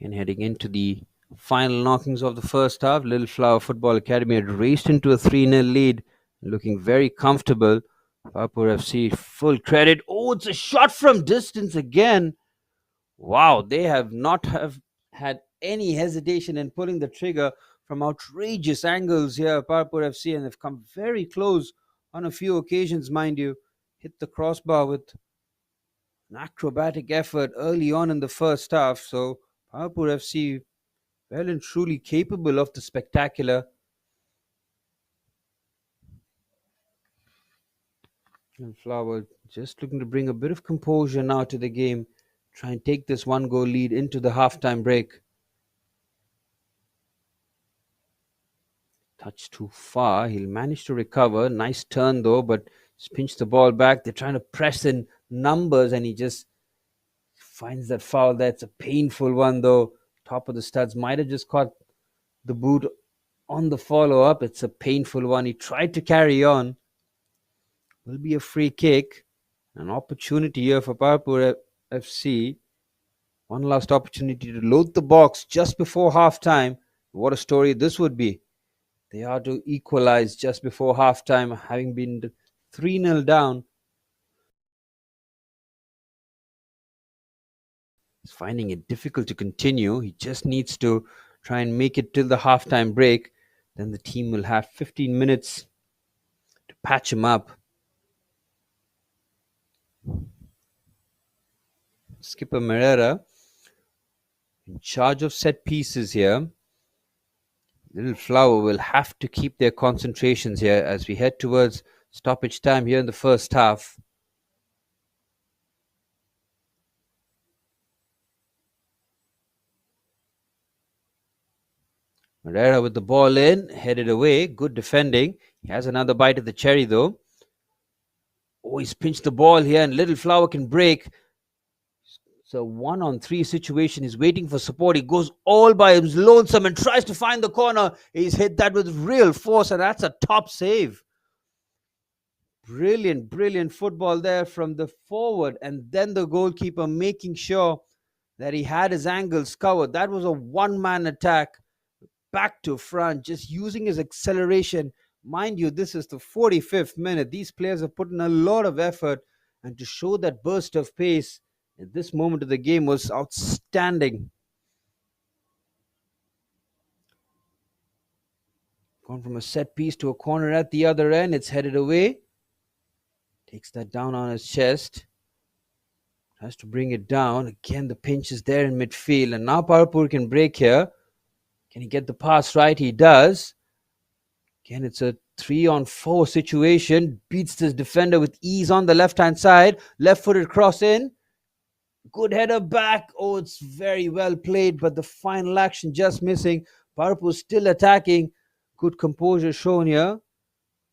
And heading into the final knockings of the first half, Little Flower Football Academy had raced into a 3-0 lead, looking very comfortable. Parappur FC, full credit. Oh, it's a shot from distance again. Wow, they have not had any hesitation in pulling the trigger from outrageous angles here, Parappur FC, and they've come very close on a few occasions, mind you. Hit the crossbar with an acrobatic effort early on in the first half, so Parappur FC well and truly capable of the spectacular. And Flower just looking to bring a bit of composure now to the game. Try and take this 1-goal lead into the halftime break. Touch too far. He'll manage to recover. Nice turn though, but just pinch the ball back. They're trying to press in numbers and he just finds that foul there. It's a painful one though. Top of the studs. Might have just caught the boot on the follow-up. It's a painful one. He tried to carry on. Will be a free kick. An opportunity here for Parappur FC. One last opportunity to load the box just before halftime. What a story this would be. They are to equalize just before halftime, having been 3-0 down. He's finding it difficult to continue. He just needs to try and make it till the halftime break. Then the team will have 15 minutes to patch him up. Skipper Merera in charge of set pieces here. Little Flower will have to keep their concentrations here as we head towards stoppage time here in the first half. Merera with the ball in, headed away. Good defending. He has another bite of the cherry though. Oh, he's pinched the ball here and Little Flower can break. It's a 1-on-3 situation. He's waiting for support. He goes all by his lonesome and tries to find the corner. He's hit that with real force and that's a top save. Brilliant football there from the forward and then the goalkeeper making sure that he had his angles covered. That was a one-man attack. Back to front, just using his acceleration. Mind you, this is the 45th minute. These players have put in a lot of effort and to show that burst of pace at this moment of the game was outstanding. Gone from a set piece to a corner at the other end. It's headed away. Takes that down on his chest. Tries to bring it down. Again, the pinch is there in midfield. And now Parappur can break here. Can he get the pass right? He does. Again, it's a 3-on-4 situation. Beats this defender with ease on the left-hand side. Left-footed cross in. Good header back. Oh, it's very well played, but the final action just missing. Parappur still attacking. Good composure shown here.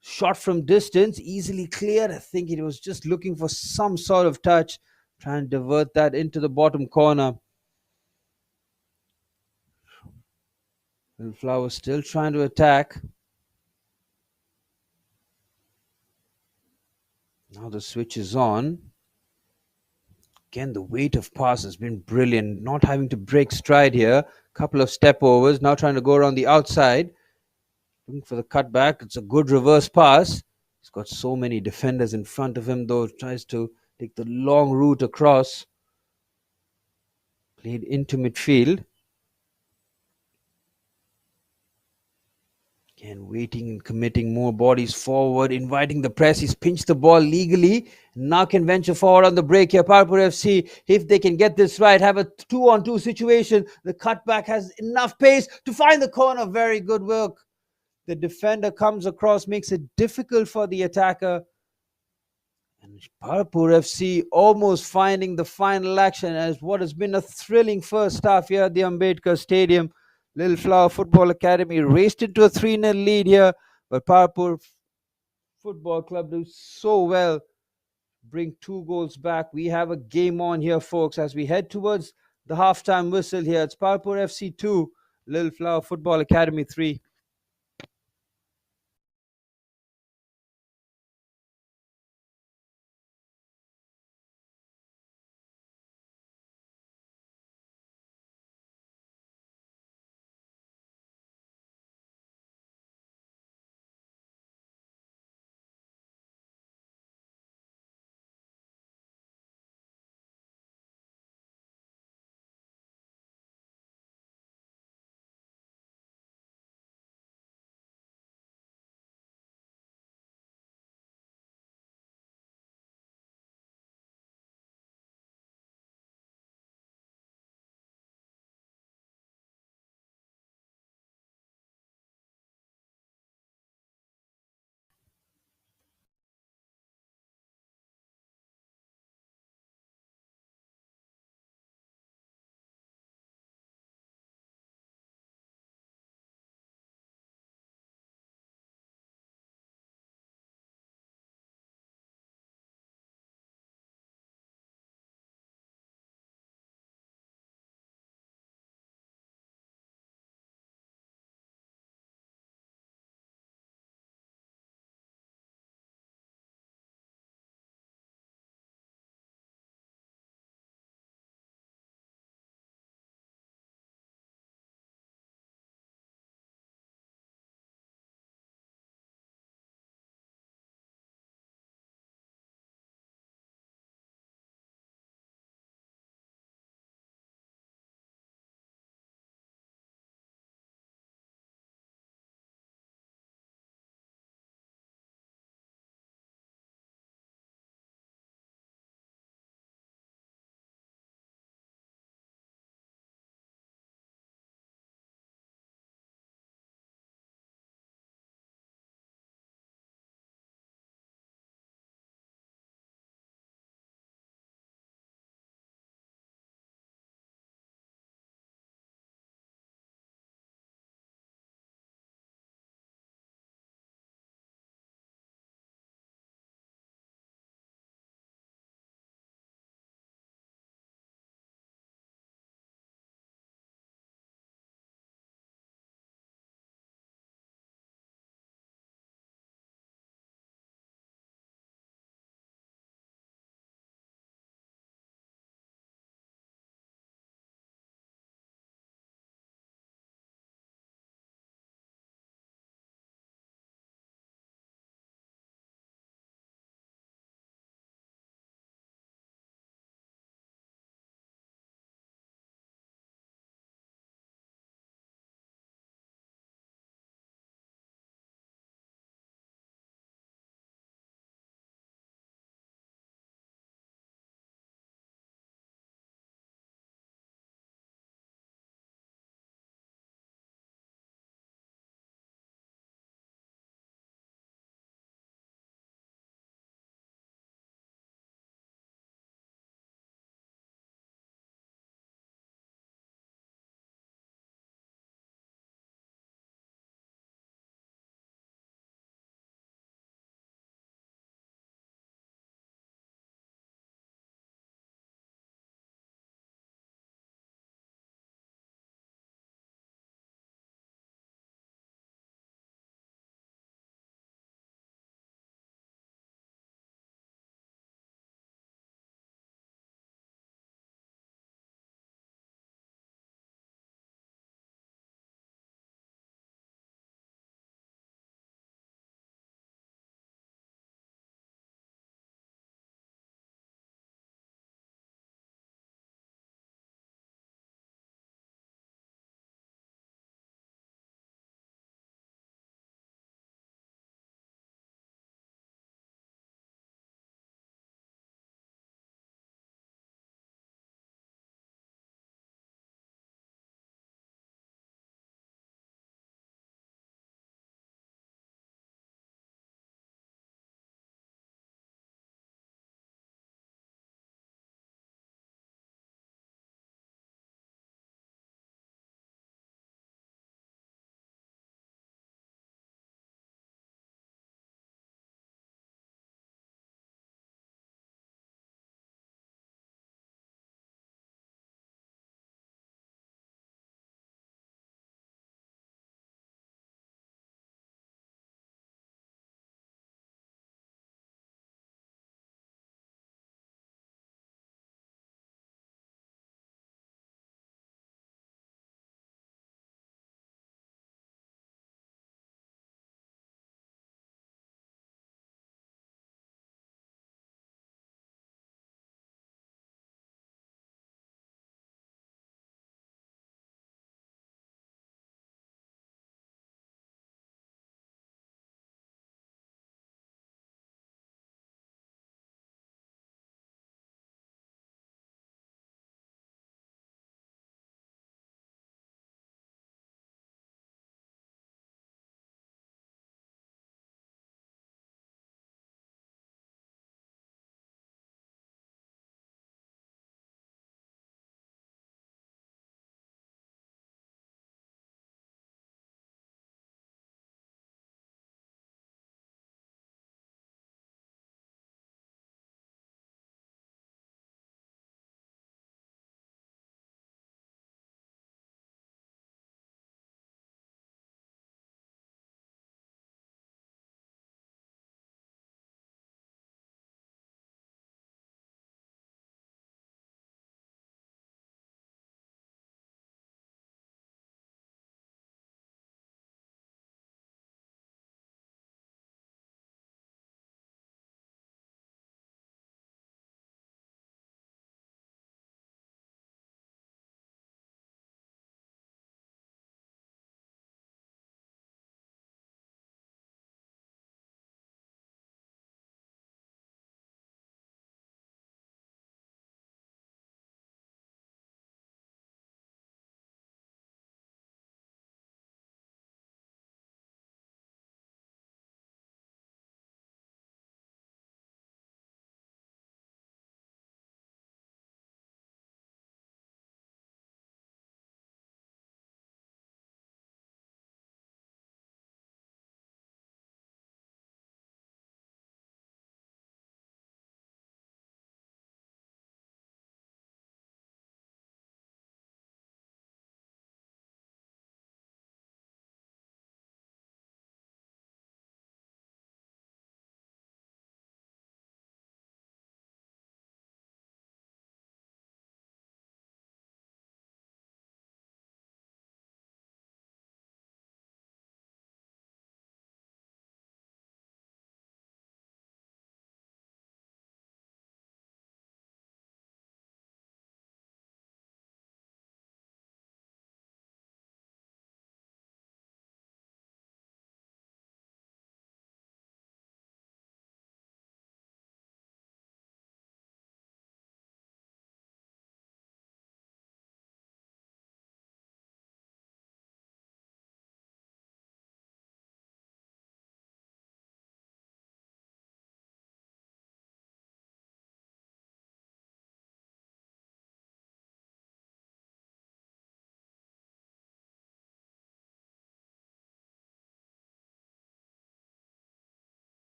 Shot from distance, easily cleared. I think it was just looking for some sort of touch, trying to divert that into the bottom corner. Flower still trying to attack. Now the switch is on. Again, the weight of pass has been brilliant. Not having to break stride here. Couple of step overs. Now trying to go around the outside. Looking for the cutback. It's a good reverse pass. He's got so many defenders in front of him, though. Tries to take the long route across. Played into midfield. Again, waiting and committing more bodies forward, inviting the press. He's pinched the ball legally. Now can venture forward on the break here. Parappur FC, if they can get this right, have a 2-on-2 situation. The cutback has enough pace to find the corner. Very good work. The defender comes across, makes it difficult for the attacker. And Parappur FC almost finding the final action as what has been a thrilling first half here at the Ambedkar Stadium. Little Flower Football Academy raced into a 3-0 lead here, but Parappur Football Club do so well, bring 2 goals back. We have a game on here, folks, as we head towards the halftime whistle here. It's Parappur FC 2, Little Flower Football Academy 3.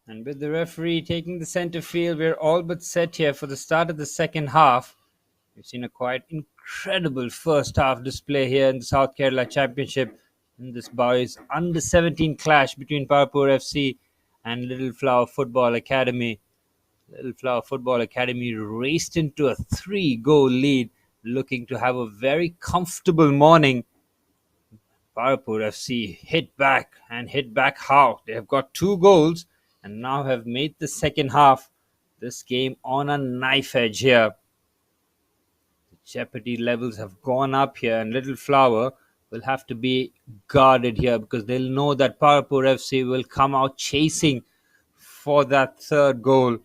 And with the referee taking the center field, we're all but set here for the start of the second half. We've seen a quite incredible first half display here in the South Kerala Championship in this boys under 17 clash between Parappur FC and Little Flower Football Academy. Little Flower Football Academy raced into a 3-goal lead, looking to have a very comfortable morning. Parappur FC hit back and hit back how? They have got 2 goals and now have made the second half. This game on a knife edge here. The jeopardy levels have gone up here, and Little Flower will have to be guarded here because they'll know that Parappur FC will come out chasing for that third goal.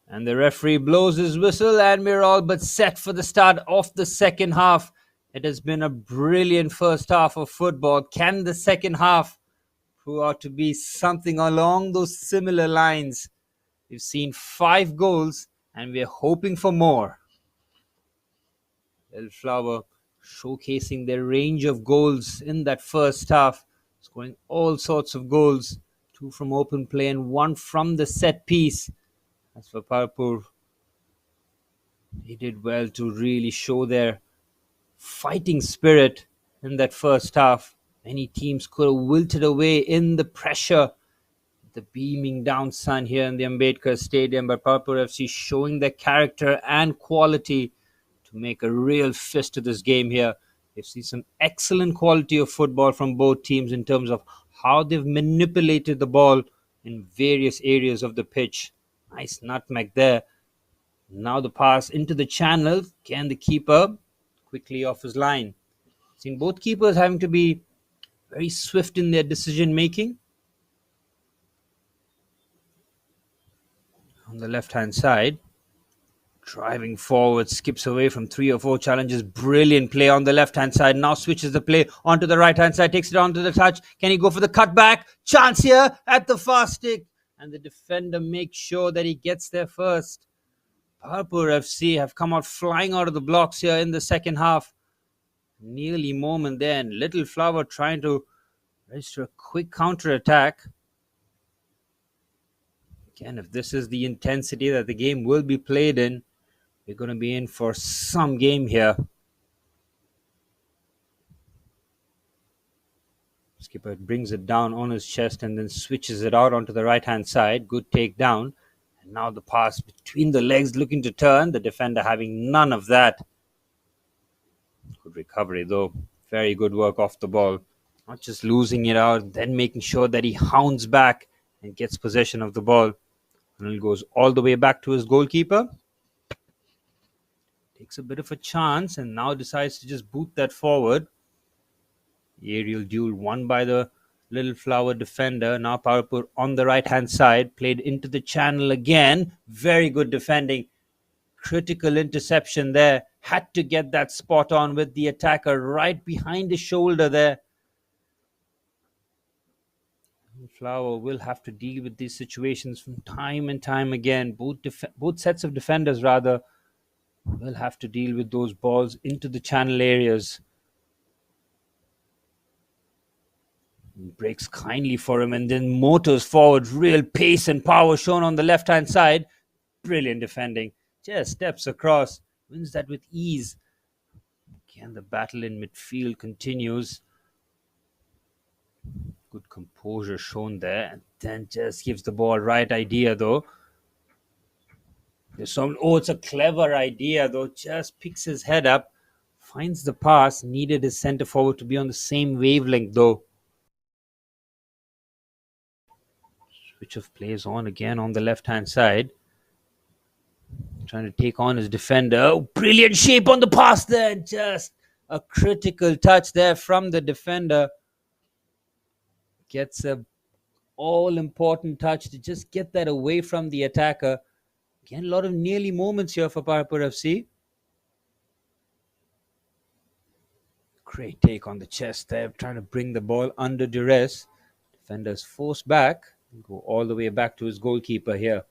And the referee blows his whistle, and we're all but set for the start of the second half. It has been a brilliant first half of football. Can the second half prove out to be something along those similar lines? We've seen 5 goals, and we're hoping for more. El Flower showcasing their range of goals in that first half, scoring all sorts of goals, 2 from open play and 1 from the set piece. As for Parappur, they did well to really show their fighting spirit in that first half. Many teams could have wilted away in the pressure, the beaming down sun here in the Ambedkar Stadium, but Parappur FC showing their character and quality to make a real fist to this game here. We've seen some excellent quality of football from both teams in terms of how they've manipulated the ball in various areas of the pitch. Nice nutmeg there. Now the pass into the channel. Can the keeper quickly off his line? Seen both keepers having to be very swift in their decision making. On the left hand side, driving forward, skips away from 3 or 4 challenges. Brilliant play on the left hand side. Now switches the play onto the right hand side, takes it onto the touch. Can he go for the cutback? Chance here at the fast stick. And the defender makes sure that he gets there first. Parappur FC have come out flying out of the blocks here in the second half. Nearly moment there, and Little Flower trying to register a quick counter attack. Again, if this is the intensity that the game will be played in, we're going to be in for some game here. Skipper brings it down on his chest and then switches it out onto the right hand side. Good takedown. And now the pass between the legs, looking to turn. The defender having none of that. Good recovery though. Very good work off the ball. Not just losing it out, then making sure that he hounds back and gets possession of the ball. And it goes all the way back to his goalkeeper. Takes a bit of a chance and now decides to just boot that forward. The aerial duel won by the Little Flower defender. Now Parappur on the right hand side, played into the channel again. Very good defending. Critical interception there. Had to get that spot on with the attacker right behind his shoulder there. Flower will have to deal with these situations from time and time again. Both sets of defenders rather will have to deal with those balls into the channel areas. Breaks kindly for him and then motors forward. Real pace and power shown on the left hand side. Brilliant defending. Just steps across. Wins that with ease. Again, the battle in midfield continues. Good composure shown there. And then just gives the ball right idea though. It's a clever idea though. Just picks his head up. Finds the pass. Needed his centre forward to be on the same wavelength though. Switch of plays on again on the left hand side. Trying to take on his defender. Oh, brilliant shape on the pass there. Just a critical touch there from the defender. Gets a all important touch to just get that away from the attacker. Again, a lot of nearly moments here for Parappur FC. Great take on the chest there. Trying to bring the ball under duress. Defenders force back. Go all the way back to his goalkeeper here.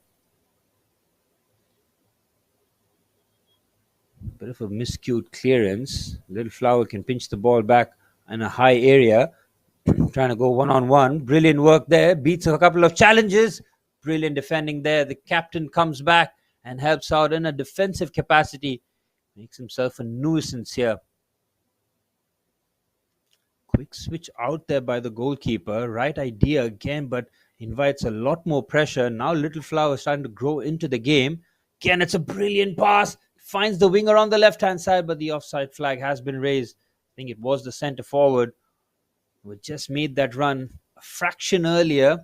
Bit of a miscued clearance. Little Flower can pinch the ball back in a high area. Trying to go one on one. Brilliant work there. Beats a couple of challenges. Brilliant defending there. The captain comes back and helps out in a defensive capacity. Makes himself a nuisance here. Quick switch out there by the goalkeeper. Right idea again, but invites a lot more pressure. Now Little Flower is starting to grow into the game. Again, it's a brilliant pass. Finds the winger on the left-hand side, but the offside flag has been raised. I think it was the centre forward who just made that run a fraction earlier.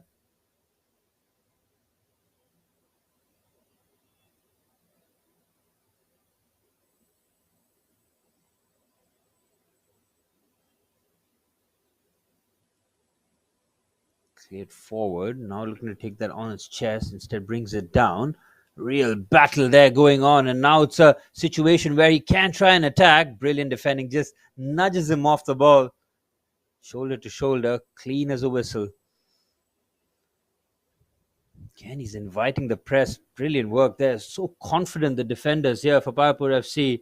Cleared forward. Now looking to take that on its chest. Instead brings it down. Real battle there going on. And now it's a situation where he can try and attack. Brilliant defending. Just nudges him off the ball. Shoulder to shoulder. Clean as a whistle. Again, he's inviting the press. Brilliant work there. So confident the defenders here for Parappur FC.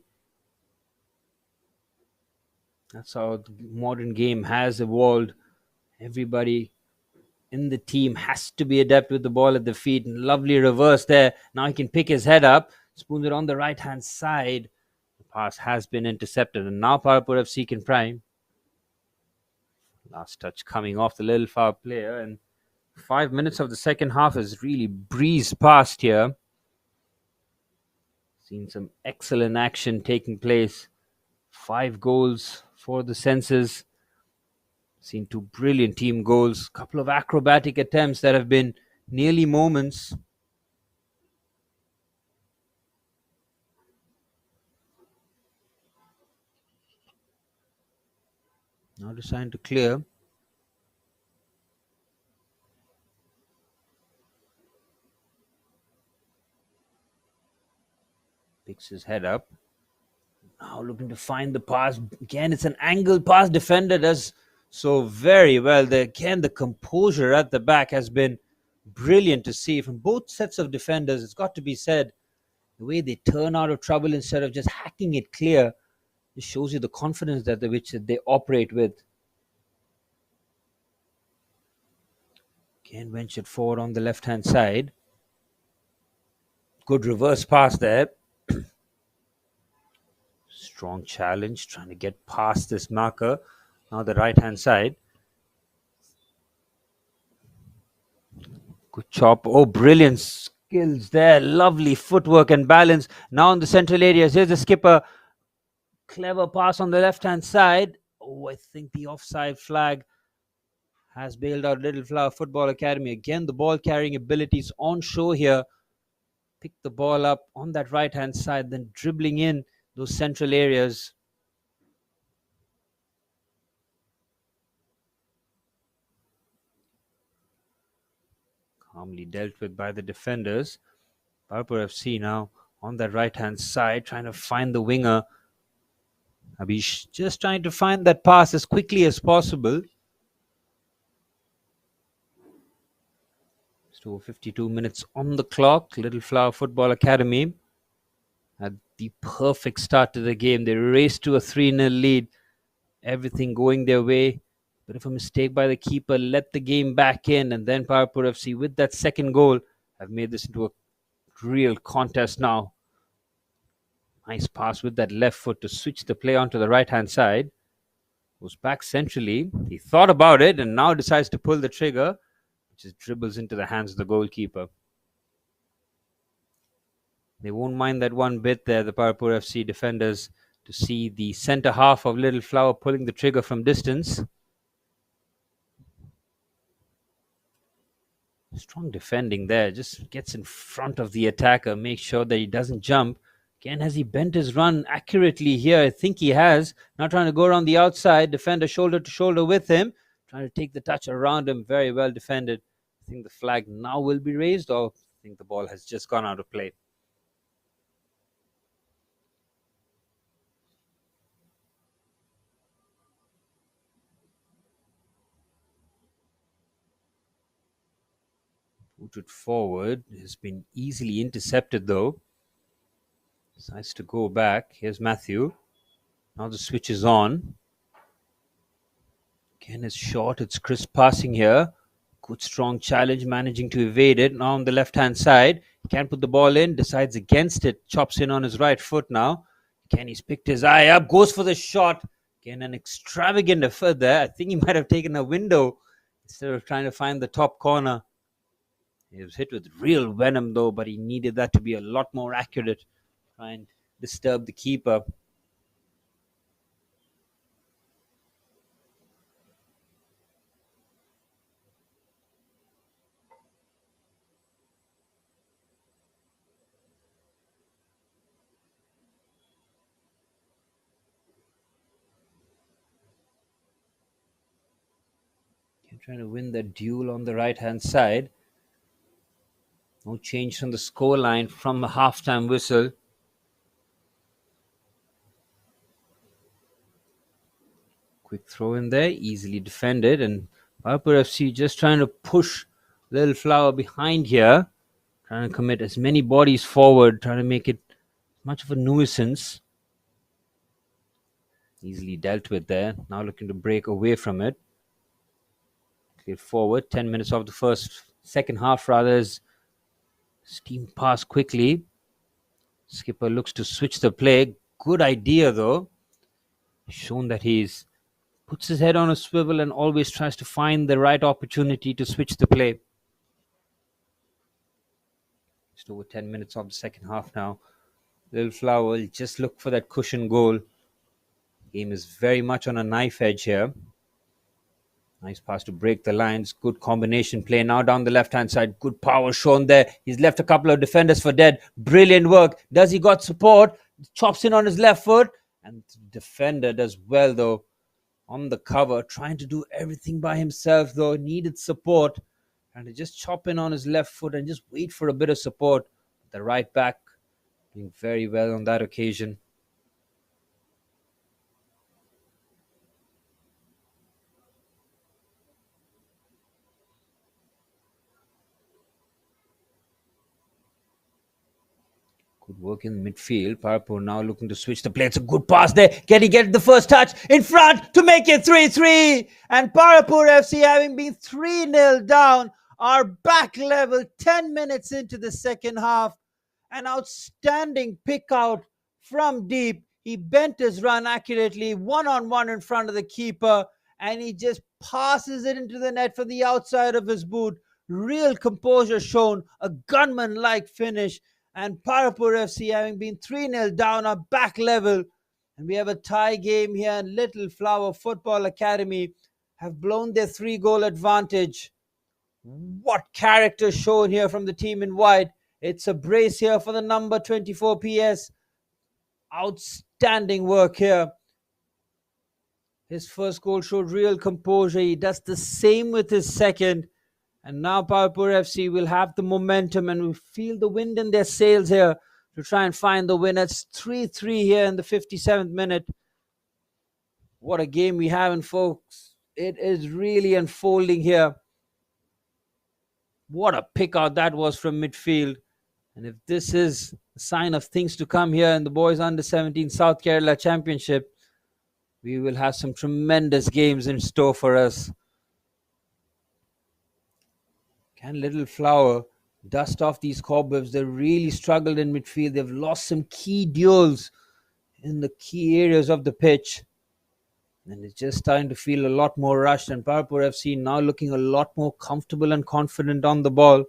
That's how the modern game has evolved. Everybody in the team has to be adept with the ball at the feet. And lovely reverse there. Now he can pick his head up. Spoons it on the right hand side. The pass has been intercepted. And now Parappur FC can prime. Last touch coming off the Little Flower player. And 5 minutes of the second half has really breezed past here. Seen some excellent action taking place. 5 goals for the Senses. Seen 2 brilliant team goals. Couple of acrobatic attempts that have been nearly moments. Now deciding to clear. Picks his head up. Now looking to find the pass. Again, it's an angled pass. Defender does so very well. Again, the composure at the back has been brilliant to see from both sets of defenders. It's got to be said. The way they turn out of trouble instead of just hacking it clear. It shows you the confidence which they operate with. Again, ventured forward on the left-hand side. Good reverse pass there. Strong challenge, trying to get past this marker. Now the right-hand side. Good chop. Oh, brilliant skills there. Lovely footwork and balance. Now in the central areas. Here's the skipper. Clever pass on the left-hand side. Oh, I think the offside flag has bailed out Little Flower Football Academy. Again, the ball carrying abilities on show here. Pick the ball up on that right-hand side, then dribbling in those central areas. Calmly dealt with by the defenders. Parappur FC now on that right-hand side, trying to find the winger. Abish just trying to find that pass as quickly as possible. Still 52 minutes on the clock. Little Flower Football Academy had the perfect start to the game. They raced to a 3-0 lead. Everything going their way. Bit of a mistake by the keeper. Let the game back in. And then Parappur FC with that second goal have made this into a real contest now. Nice pass with that left foot to switch the play onto the right-hand side. Goes back centrally. He thought about it and now decides to pull the trigger. Just dribbles into the hands of the goalkeeper. They won't mind that one bit there, the Parappur FC defenders, to see the centre half of Little Flower pulling the trigger from distance. Strong defending there. Just gets in front of the attacker, makes sure that he doesn't jump. Again, has he bent his run accurately here? I think he has. Now trying to go around the outside. Defender shoulder to shoulder with him. Trying to take the touch around him. Very well defended. I think the flag now will be raised, or I think the ball has just gone out of play. Booted forward. Has been easily intercepted though. Decides to go back. Here's Matthew. Now the switch is on. Again, it's short. It's crisp passing here. Good strong challenge, managing to evade it. Now on the left-hand side, he can't put the ball in. Decides against it. Chops in on his right foot now. Again, he's picked his eye up. Goes for the shot. Again, an extravagant effort there. I think he might have taken a window instead of trying to find the top corner. He was hit with real venom though, but he needed that to be a lot more accurate. Try and disturb the keeper. Trying to win that duel on the right hand side. No change from the scoreline from the halftime whistle. Quick throw in there, easily defended, and Parappur FC just trying to push Little Flower behind here, trying to commit as many bodies forward, trying to make it much of a nuisance. Easily dealt with there. Now looking to break away from it. Cleared forward. 10 minutes of the second half rather. Steam pass quickly. Skipper looks to switch the play. Good idea though. Shown that he's puts his head on a swivel and always tries to find the right opportunity to switch the play. Just over 10 minutes of the second half now. Little Flower will just look for that cushion goal. Game is very much on a knife edge here. Nice pass to break the lines. Good combination play. Now down the left-hand side. Good power shown there. He's left a couple of defenders for dead. Brilliant work. Does he got support? Chops in on his left foot. And the defender does well, though. On the cover. Trying to do everything by himself, though. Needed support. And to just chop in on his left foot and just wait for a bit of support. The right back doing very well on that occasion. Good work in midfield. Parappur now looking to switch the play. It's a good pass there. Can he get the first touch in front to make it 3-3? And Parappur FC, having been 3-0 down, are back level 10 minutes into the second half. An outstanding pick out from deep. He bent his run accurately, one-on-one in front of the keeper, and he just passes it into the net from the outside of his boot. Real composure shown, a gunman-like finish. And Parappur FC, having been 3-0 down, are back level. And we have a tie game here. And Little Flower Football Academy have blown their 3-goal advantage. What character shown here from the team in white. It's a brace here for the number 24 PS. Outstanding work here. His first goal showed real composure. He does the same with his second. And now Parappur FC will have the momentum and will feel the wind in their sails here to try and find the win. It's 3-3 here in the 57th minute. What a game we have, folks. It is really unfolding here. What a pick out that was from midfield. And if this is a sign of things to come here in the Boys Under-17 South Kerala Championship, we will have some tremendous games in store for us. Can Little Flower dust off these cobwebs? They really struggled in midfield. They've lost some key duels in the key areas of the pitch. And it's just starting to feel a lot more rushed. And Parappur FC now looking a lot more comfortable and confident on the ball.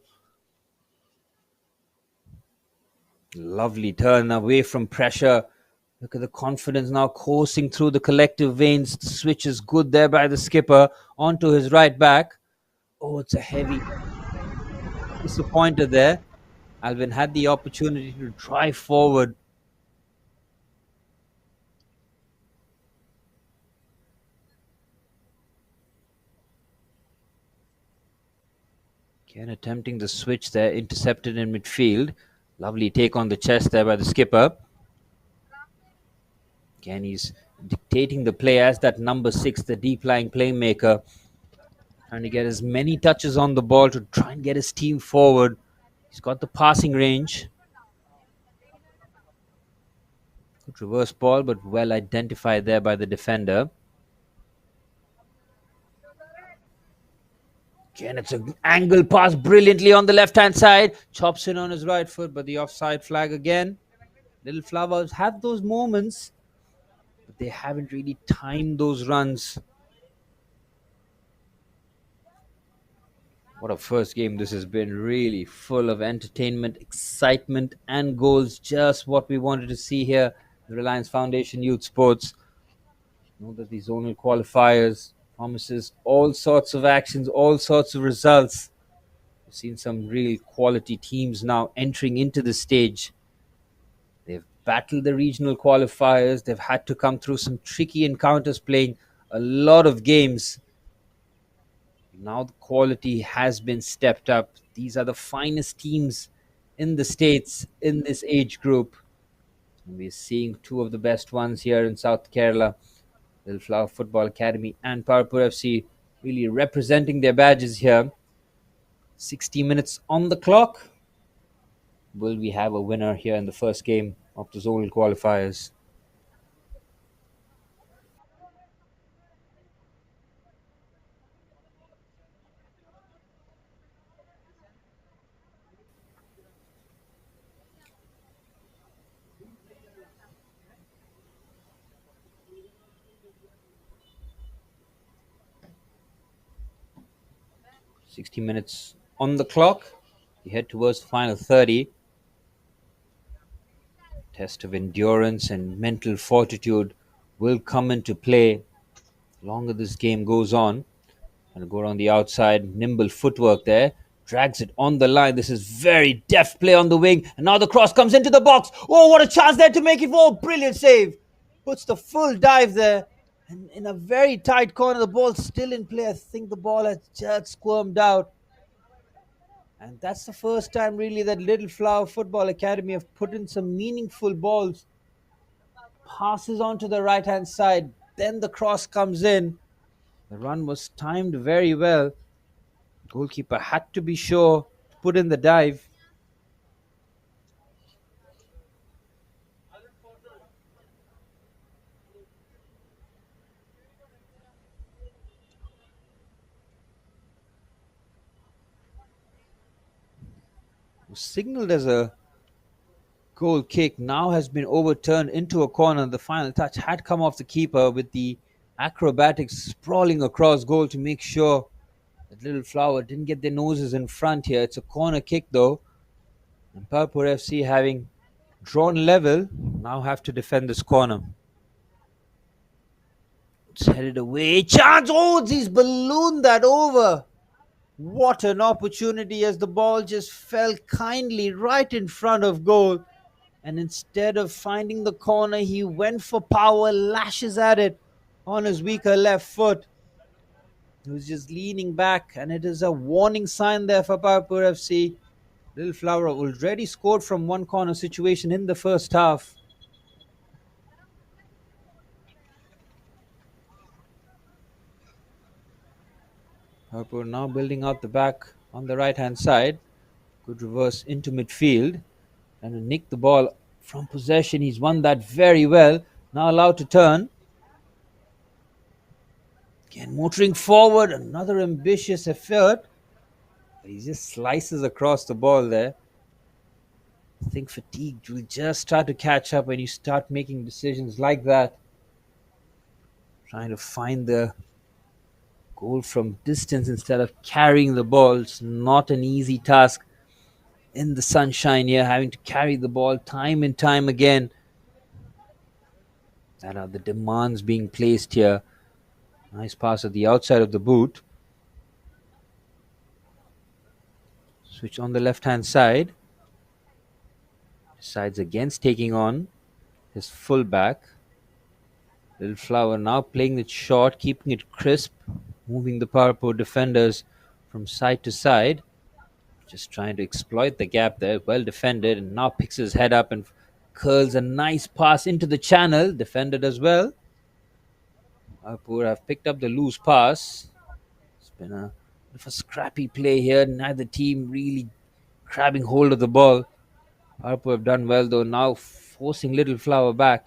Lovely turn away from pressure. Look at the confidence now coursing through the collective veins. The switch is good there by the skipper onto his right back. Oh, it's a heavy disappointed there. Alvin had the opportunity to drive forward. Again, attempting the switch there, intercepted in midfield. Lovely take on the chest there by the skipper. Again, he's dictating the play as that number 6, the deep-lying playmaker. Trying to get as many touches on the ball to try and get his team forward. He's got the passing range. Good reverse ball, but well identified there by the defender. Again, it's an angle pass brilliantly on the left hand side. Chops in on his right foot, but the offside flag again. Little Flowers have those moments, but they haven't really timed those runs. What a first game this has been. Really full of entertainment, excitement, and goals. Just what we wanted to see here. The Reliance Foundation Youth Sports. Know that these zonal qualifiers promises all sorts of actions, all sorts of results. We've seen some real quality teams now entering into the stage. They've battled the regional qualifiers. They've had to come through some tricky encounters, playing a lot of games. Now the quality has been stepped up. These are the finest teams in the States in this age group. And we're seeing two of the best ones here in South Kerala. Little Flower Football Academy and Parappur FC really representing their badges here. 60 minutes on the clock. Will we have a winner here in the first game of the zonal qualifiers? 60 minutes on the clock. We head towards the final 30. Test of endurance and mental fortitude will come into play the longer this game goes on. And go around the outside, nimble footwork there. Drags it on the line. This is very deft play on the wing. And now the cross comes into the box. Oh, what a chance there to make it. Oh, brilliant save. Puts the full dive there. And in a very tight corner, the ball still in play. I think the ball has just squirmed out. And that's the first time, really, that Little Flower Football Academy have put in some meaningful balls. Passes on to the right hand side. Then the cross comes in. The run was timed very well. Goalkeeper had to be sure to put in the dive. Was signaled as a goal kick, now has been overturned into a corner. The final touch had come off the keeper with the acrobatics sprawling across goal to make sure that Little Flower didn't get their noses in front here. It's a corner kick though. And Parappur FC, having drawn level, now have to defend this corner. It's headed away. Chance! Oh, he's ballooned that over. What an opportunity as the ball just fell kindly right in front of goal. And instead of finding the corner, he went for power, lashes at it on his weaker left foot. He was just leaning back, and it is a warning sign there for Parappur FC. Little Flower already scored from one corner situation in the first half. Parappur now building out the back on the right hand side. Good reverse into midfield. And to nick the ball from possession. He's won that very well. Now allowed to turn. Again, motoring forward. Another ambitious effort. But he just slices across the ball there. I think fatigue will just start to catch up when you start making decisions like that. Trying to find the goal from distance instead of carrying the ball. It's not an easy task in the sunshine here, having to carry the ball time and time again. That are the demands being placed here. Nice pass at the outside of the boot. Switch on the left hand side. Decides against taking on his fullback. Little Flower now playing it short, keeping it crisp, moving the Parappur defenders from side to side. Just trying to exploit the gap there. Well defended, and now picks his head up and curls a nice pass into the channel. Defended as well. Parappur have picked up the loose pass. It's been a bit of a scrappy play here. Neither team really grabbing hold of the ball. Parappur have done well though, now forcing Little Flower back.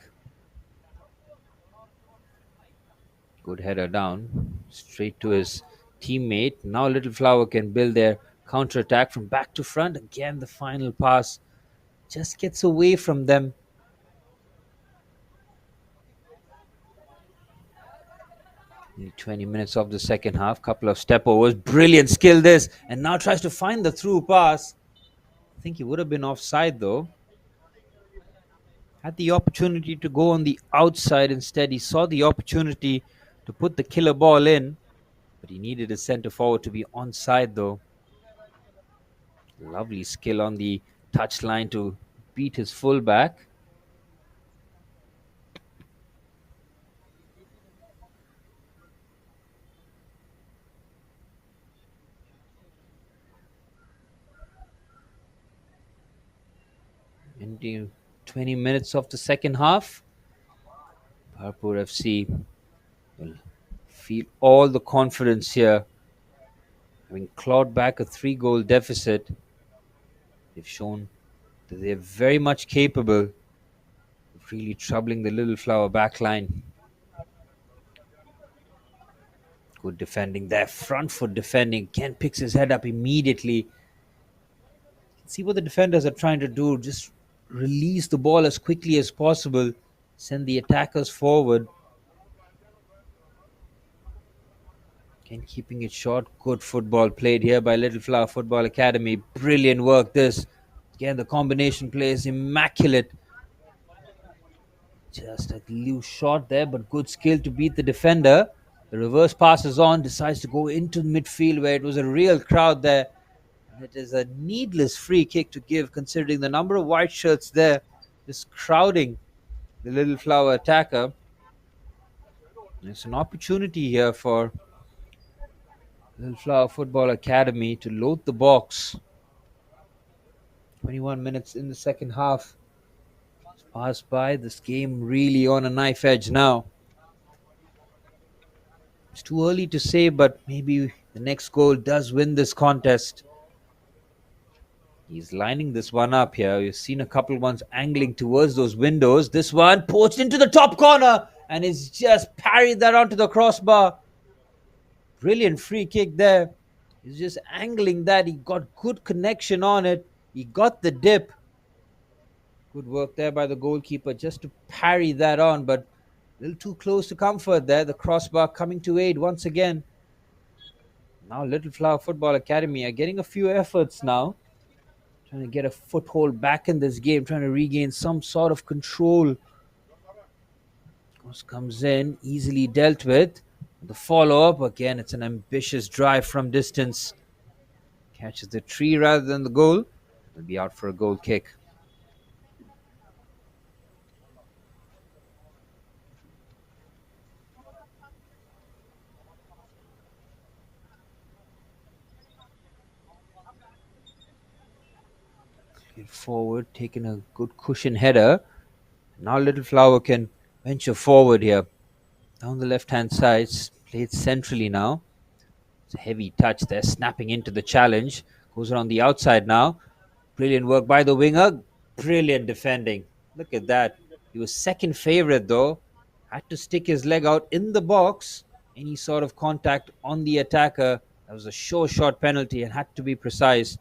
Good header down, straight to his teammate. Now Little Flower can build their counter attack from back to front. Again, the final pass just gets away from them. Nearly 20 minutes of the second half. Couple of step overs. Brilliant skill this. And now tries to find the through pass. I think he would have been offside though. Had the opportunity to go on the outside instead. He saw the opportunity to put the killer ball in. But he needed his centre forward to be onside though. Lovely skill on the touchline to beat his fullback. Into 20 minutes of the second half. Parappur FC will feel all the confidence here. Having clawed back a 3-goal deficit, they've shown that they're very much capable of really troubling the Little Flower backline. Good defending there, front foot defending. Ken picks his head up immediately. See what the defenders are trying to do. Just release the ball as quickly as possible. Send the attackers forward. Again, keeping it short. Good football played here by Little Flower Football Academy. Brilliant work this. Again, the combination play is immaculate. Just a loose shot there, but good skill to beat the defender. The reverse passes on, decides to go into midfield where it was a real crowd there. And it is a needless free kick to give considering the number of white shirts there just crowding the Little Flower attacker. It's an opportunity here for Little Flower Football Academy to load the box. 21 minutes in the second half. It's passed by. This game really on a knife edge now. It's too early to say, but maybe the next goal does win this contest. He's lining this one up here. We've seen a couple ones angling towards those windows. This one poached into the top corner and is just parried that onto the crossbar. Brilliant free kick there. He's just angling that. He got good connection on it. He got the dip. Good work there by the goalkeeper just to parry that on, but a little too close to comfort there. The crossbar coming to aid once again. Now Little Flower Football Academy are getting a few efforts now. Trying to get a foothold back in this game, trying to regain some sort of control. Comes in, easily dealt with. The follow-up, again, it's an ambitious drive from distance. Catches the tree rather than the goal. Will be out for a goal kick. Forward, taking a good cushion header. Now Little Flower can venture forward here. Down the left-hand side, played centrally now. It's a heavy touch there, snapping into the challenge. Goes around the outside now. Brilliant work by the winger. Brilliant defending. Look at that. He was second favourite though. Had to stick his leg out in the box. Any sort of contact on the attacker. That was a sure shot penalty and had to be precise.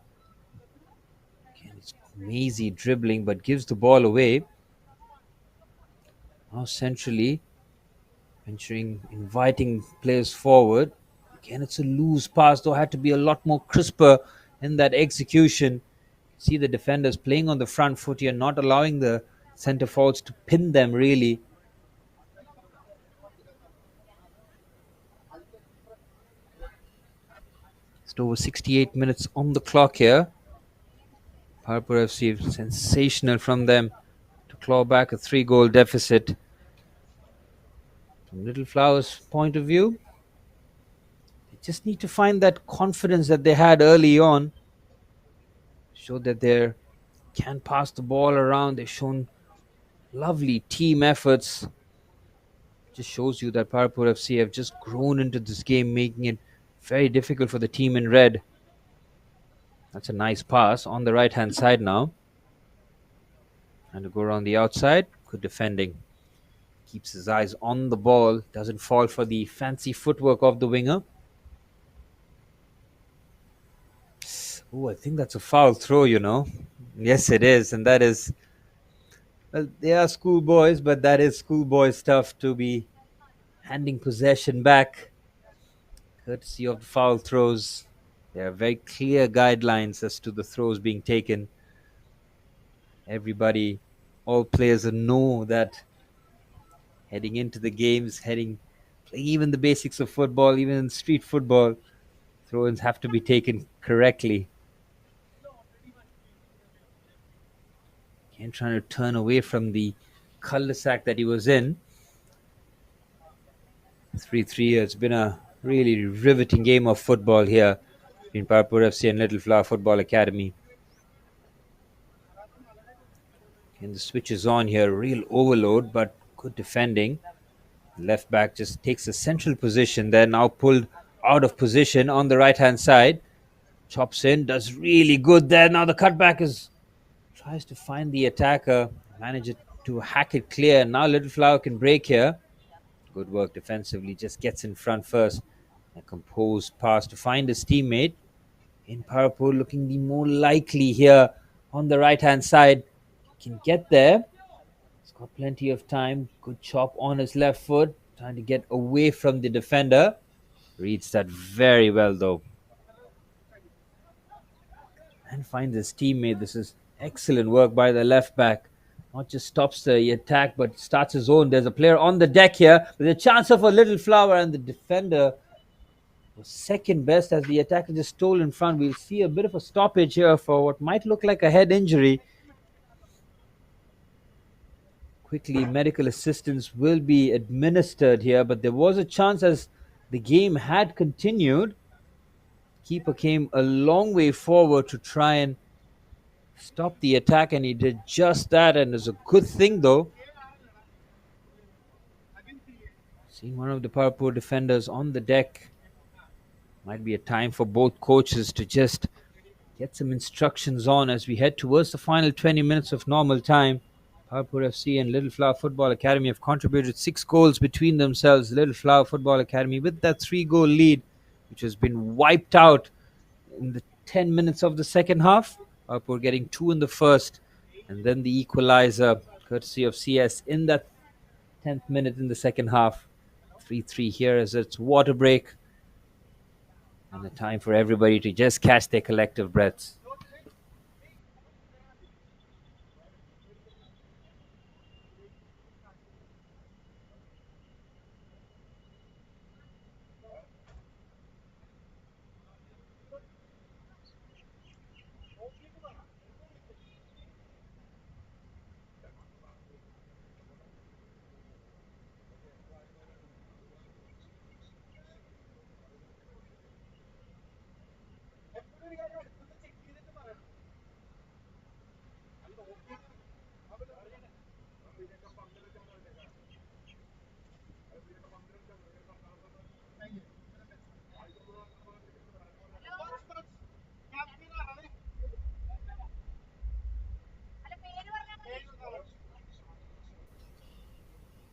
Mazy dribbling but gives the ball away. Now centrally, venturing, inviting players forward. Again, it's a loose pass, though had to be a lot more crisper in that execution. See the defenders playing on the front foot here, not allowing the centre forwards to pin them really. Just over 68 minutes on the clock here. Parappur FC, sensational from them to claw back a 3-goal deficit. From Little Flower's point of view, they just need to find that confidence that they had early on. Show that they can pass the ball around. They've shown lovely team efforts. Just shows you that Parappur FC have just grown into this game, making it very difficult for the team in red. That's a nice pass on the right-hand side now. And to go around the outside, good defending. Keeps his eyes on the ball, doesn't fall for the fancy footwork of the winger. Oh, I think that's a foul throw. Yes, it is. And that is, well, they are schoolboys, but that is schoolboy stuff to be handing possession back, courtesy of the foul throws. There are very clear guidelines as to the throws being taken. Everybody, all players know that heading into the games, playing even the basics of football, even in street football, throw-ins have to be taken correctly. Again, trying to turn away from the cul-de-sac that he was in. 3-3. It's been a really riveting game of football here between Parappur FC and Little Flower Football Academy. And the switch is on here. Real overload, but good defending. Left back just takes a central position. They're now pulled out of position on the right-hand side. Chops in, does really good there. Now the cutback tries to find the attacker, manages to hack it clear. Now Little Flower can break here. Good work defensively, just gets in front first. A composed pass to find his teammate. In Parappur looking the more likely here on the right-hand side. Can get there. He's got plenty of time. Good chop on his left foot. Trying to get away from the defender. Reads that very well though. And finds his teammate. This is excellent work by the left back. Not just stops the attack, but starts his own. There's a player on the deck here with a chance of a Little Flower, and the defender was second best as the attacker just stole in front. We'll see a bit of a stoppage here for what might look like a head injury. Quickly, medical assistance will be administered here, but there was a chance as the game had continued. Keeper came a long way forward to try and stop the attack, and he did just that, and it's a good thing though. Seeing one of the Parappur defenders on the deck. Might be a time for both coaches to just get some instructions on as we head towards the final 20 minutes of normal time. Parappur FC and Little Flower Football Academy have contributed 6 goals between themselves. Little Flower Football Academy with that 3-goal lead, which has been wiped out in the 10 minutes of the second half. Parappur getting 2 in the first, and then the equalizer, courtesy of CS, in that 10th minute in the second half. 3-3 here as it's water break. And a time for everybody to just catch their collective breaths.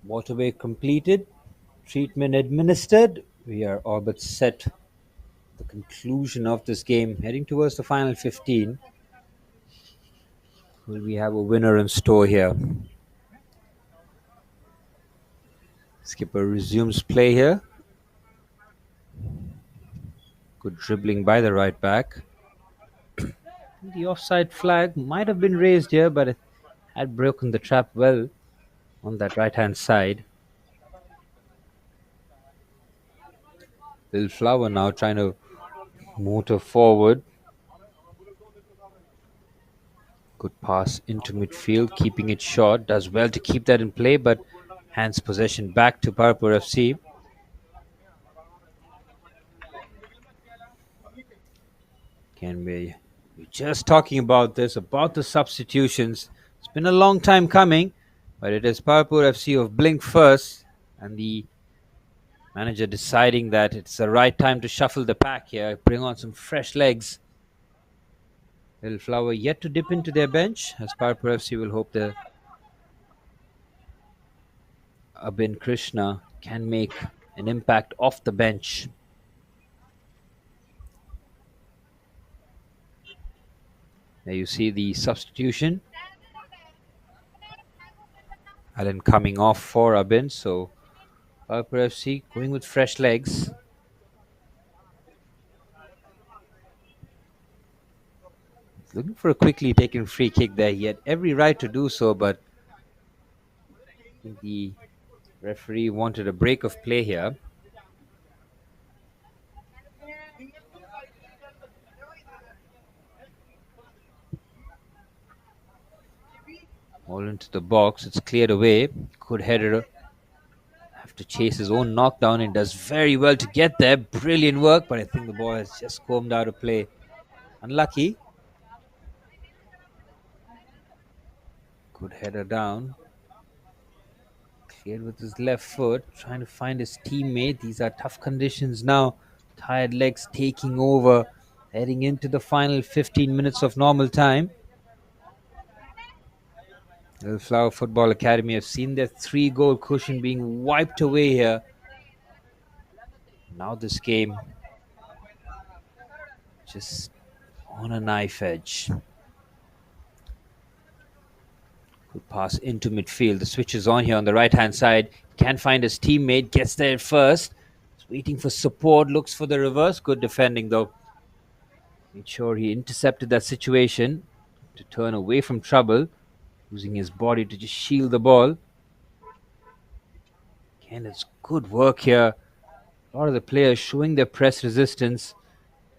Waterway completed, treatment administered. We are all but set. The conclusion of this game, heading towards the final 15. Will we have a winner in store here? Skipper resumes play here. Good dribbling by the right back. The offside flag might have been raised here, but it had broken the trap well on that right-hand side. Little Flower now trying to motor forward. Good pass into midfield, keeping it short. Does well to keep that in play, but hands possession back to Parappur FC. Can we? We're just talking about this, about the substitutions. It's been a long time coming, but it is Parappur FC of Blink first, and the manager deciding that it's the right time to shuffle the pack here, bring on some fresh legs. Little Flower yet to dip into their bench, as Parappur FC will hope Abin Krishna can make an impact off the bench. There you see the substitution. Allen coming off for Abin, so Parappur FC going with fresh legs. Looking for a quickly taken free kick there. He had every right to do so, but I think the referee wanted a break of play here. All into the box. It's cleared away. Good header. Have to chase his own knockdown and does very well to get there. Brilliant work, but I think the ball has just combed out of play. Unlucky. Good header down. Cleared with his left foot. Trying to find his teammate. These are tough conditions now. Tired legs taking over. Heading into the final 15 minutes of normal time. Little Flower Football Academy have seen their 3-goal cushion being wiped away here. Now this game just on a knife edge. Good pass into midfield. The switch is on here on the right-hand side. Can't find his teammate. Gets there first. He's waiting for support. Looks for the reverse. Good defending though. Made sure he intercepted that situation to turn away from trouble. Using his body to just shield the ball. Again, it's good work here. A lot of the players showing their press resistance.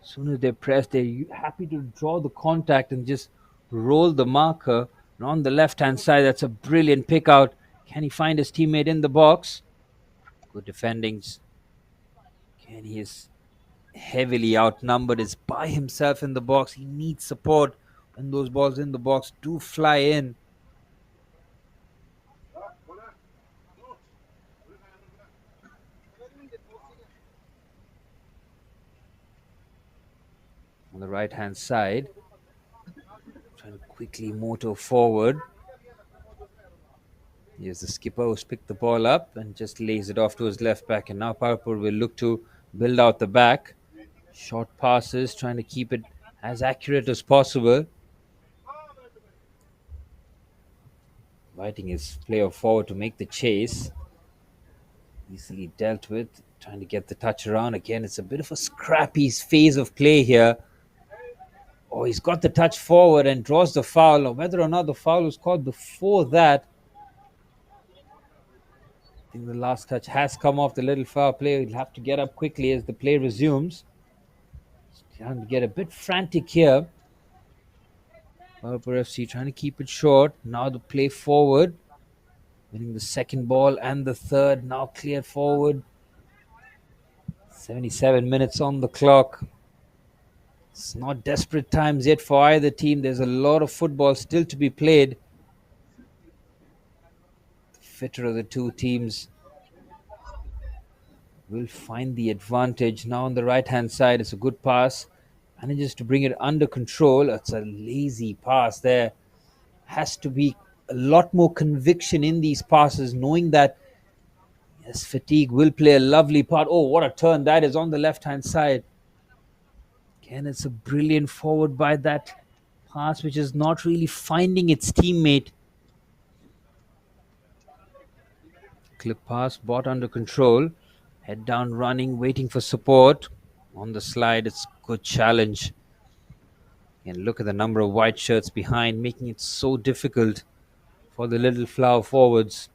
As soon as they press, they're happy to draw the contact and just roll the marker. And on the left-hand side, that's a brilliant pick out. Can he find his teammate in the box? Good defending. Can he is heavily outnumbered. Is by himself in the box. He needs support when those balls in the box do fly in. On the right-hand side, trying to quickly motor forward. Here's the skipper who's picked the ball up and just lays it off to his left back. And now Parappur will look to build out the back. Short passes, trying to keep it as accurate as possible. Inviting his player forward to make the chase. Easily dealt with. Trying to get the touch around. Again, it's a bit of a scrappy phase of play here. Oh, he's got the touch forward and draws the foul. Or whether or not the foul was called before that, I think the last touch has come off the little foul player. He'll have to get up quickly as the play resumes. Trying to get a bit frantic here. Parappur FC trying to keep it short. Now the play forward. Winning the second ball and the third. Now cleared forward. 77 minutes on the clock. It's not desperate times yet for either team. There's a lot of football still to be played. The fitter of the two teams will find the advantage. Now on the right-hand side, it's a good pass. Manages to bring it under control. It's a lazy pass there. Has to be a lot more conviction in these passes, knowing that yes, fatigue will play a lovely part. Oh, what a turn that is on the left-hand side. Again, it's a brilliant forward by that pass, which is not really finding its teammate. Clip pass, bought under control. Head down running, waiting for support. On the slide, it's a good challenge. And look at the number of white shirts behind, making it so difficult for the little flower forwards.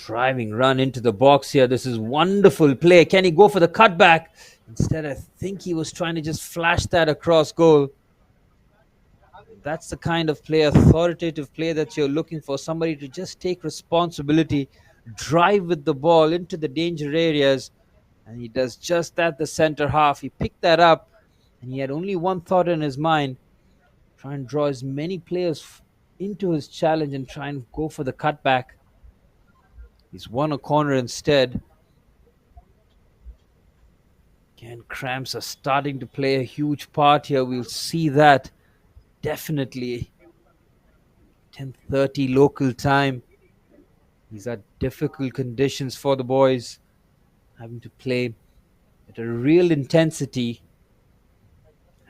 Driving run into the box here. This is wonderful play. Can he go for the cutback? Instead, I think he was trying to just flash that across goal. That's the kind of play, authoritative play that you're looking for. Somebody to just take responsibility, drive with the ball into the danger areas. And he does just that, the center half. He picked that up and he had only one thought in his mind. Try and draw as many players into his challenge and try and go for the cutback. He's won a corner instead. Again, cramps are starting to play a huge part here. We'll see that definitely. 10:30 local time. These are difficult conditions for the boys, having to play at a real intensity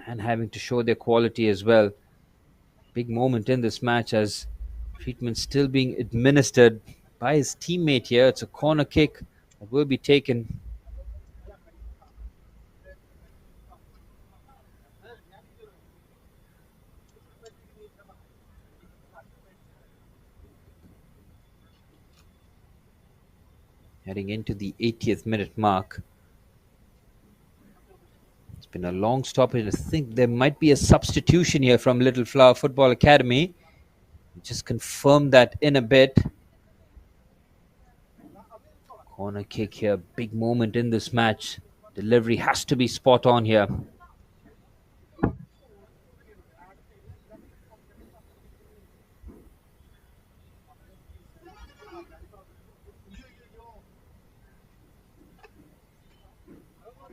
and having to show their quality as well. Big moment in this match as treatment still being administered by his teammate here. It's a corner kick that will be taken. Heading into the 80th minute mark. It's been a long stoppage. I think there might be a substitution here from Little Flower Football Academy. Just confirm that in a bit. Corner kick here. Big moment in this match. Delivery has to be spot on here.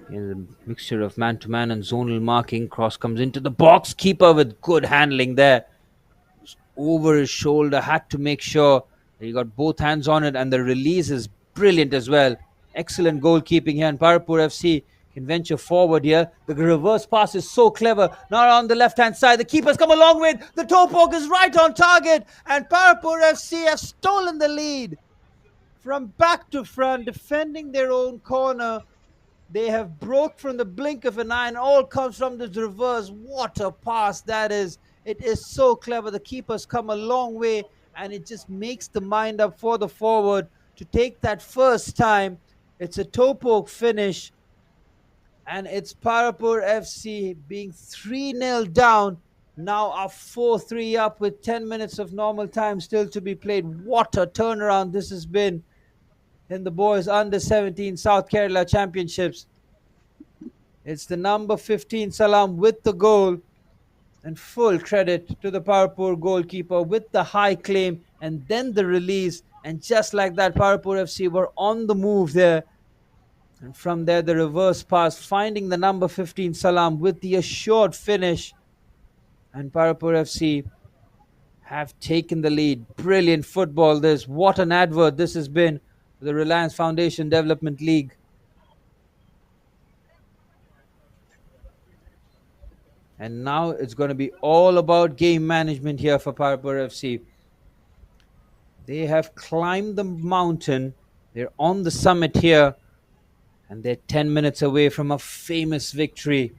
Here's a mixture of man-to-man and zonal marking. Cross comes into the box. Keeper with good handling there. Over his shoulder. Had to make sure that he got both hands on it. And the release is brilliant as well. Excellent goalkeeping here. And Parappur FC can venture forward here. The reverse pass is so clever. Now on the left-hand side. The keeper's come a long way. The toe poke is right on target. And Parappur FC have stolen the lead. From back to front, defending their own corner. They have broke from the blink of an eye, and all comes from this reverse. What a pass that is. It is so clever. The keeper's come a long way, and it just makes the mind up for the forward to take that first time. It's a toe poke finish, and it's Parappur FC being 3-0 down. Now are 4-3 up with 10 minutes of normal time still to be played. What a turnaround this has been in the boys under 17 South Kerala Championships. It's the number 15 Salam with the goal, and full credit to the Parappur goalkeeper with the high claim and then the release. And just like that, Parappur FC were on the move there. And from there, the reverse pass, finding the number 15 Salam with the assured finish. And Parappur FC have taken the lead. Brilliant football this. What an advert this has been for the Reliance Foundation Development League. And now it's going to be all about game management here for Parappur FC. They have climbed the mountain. They're on the summit here. And they're 10 minutes away from a famous victory.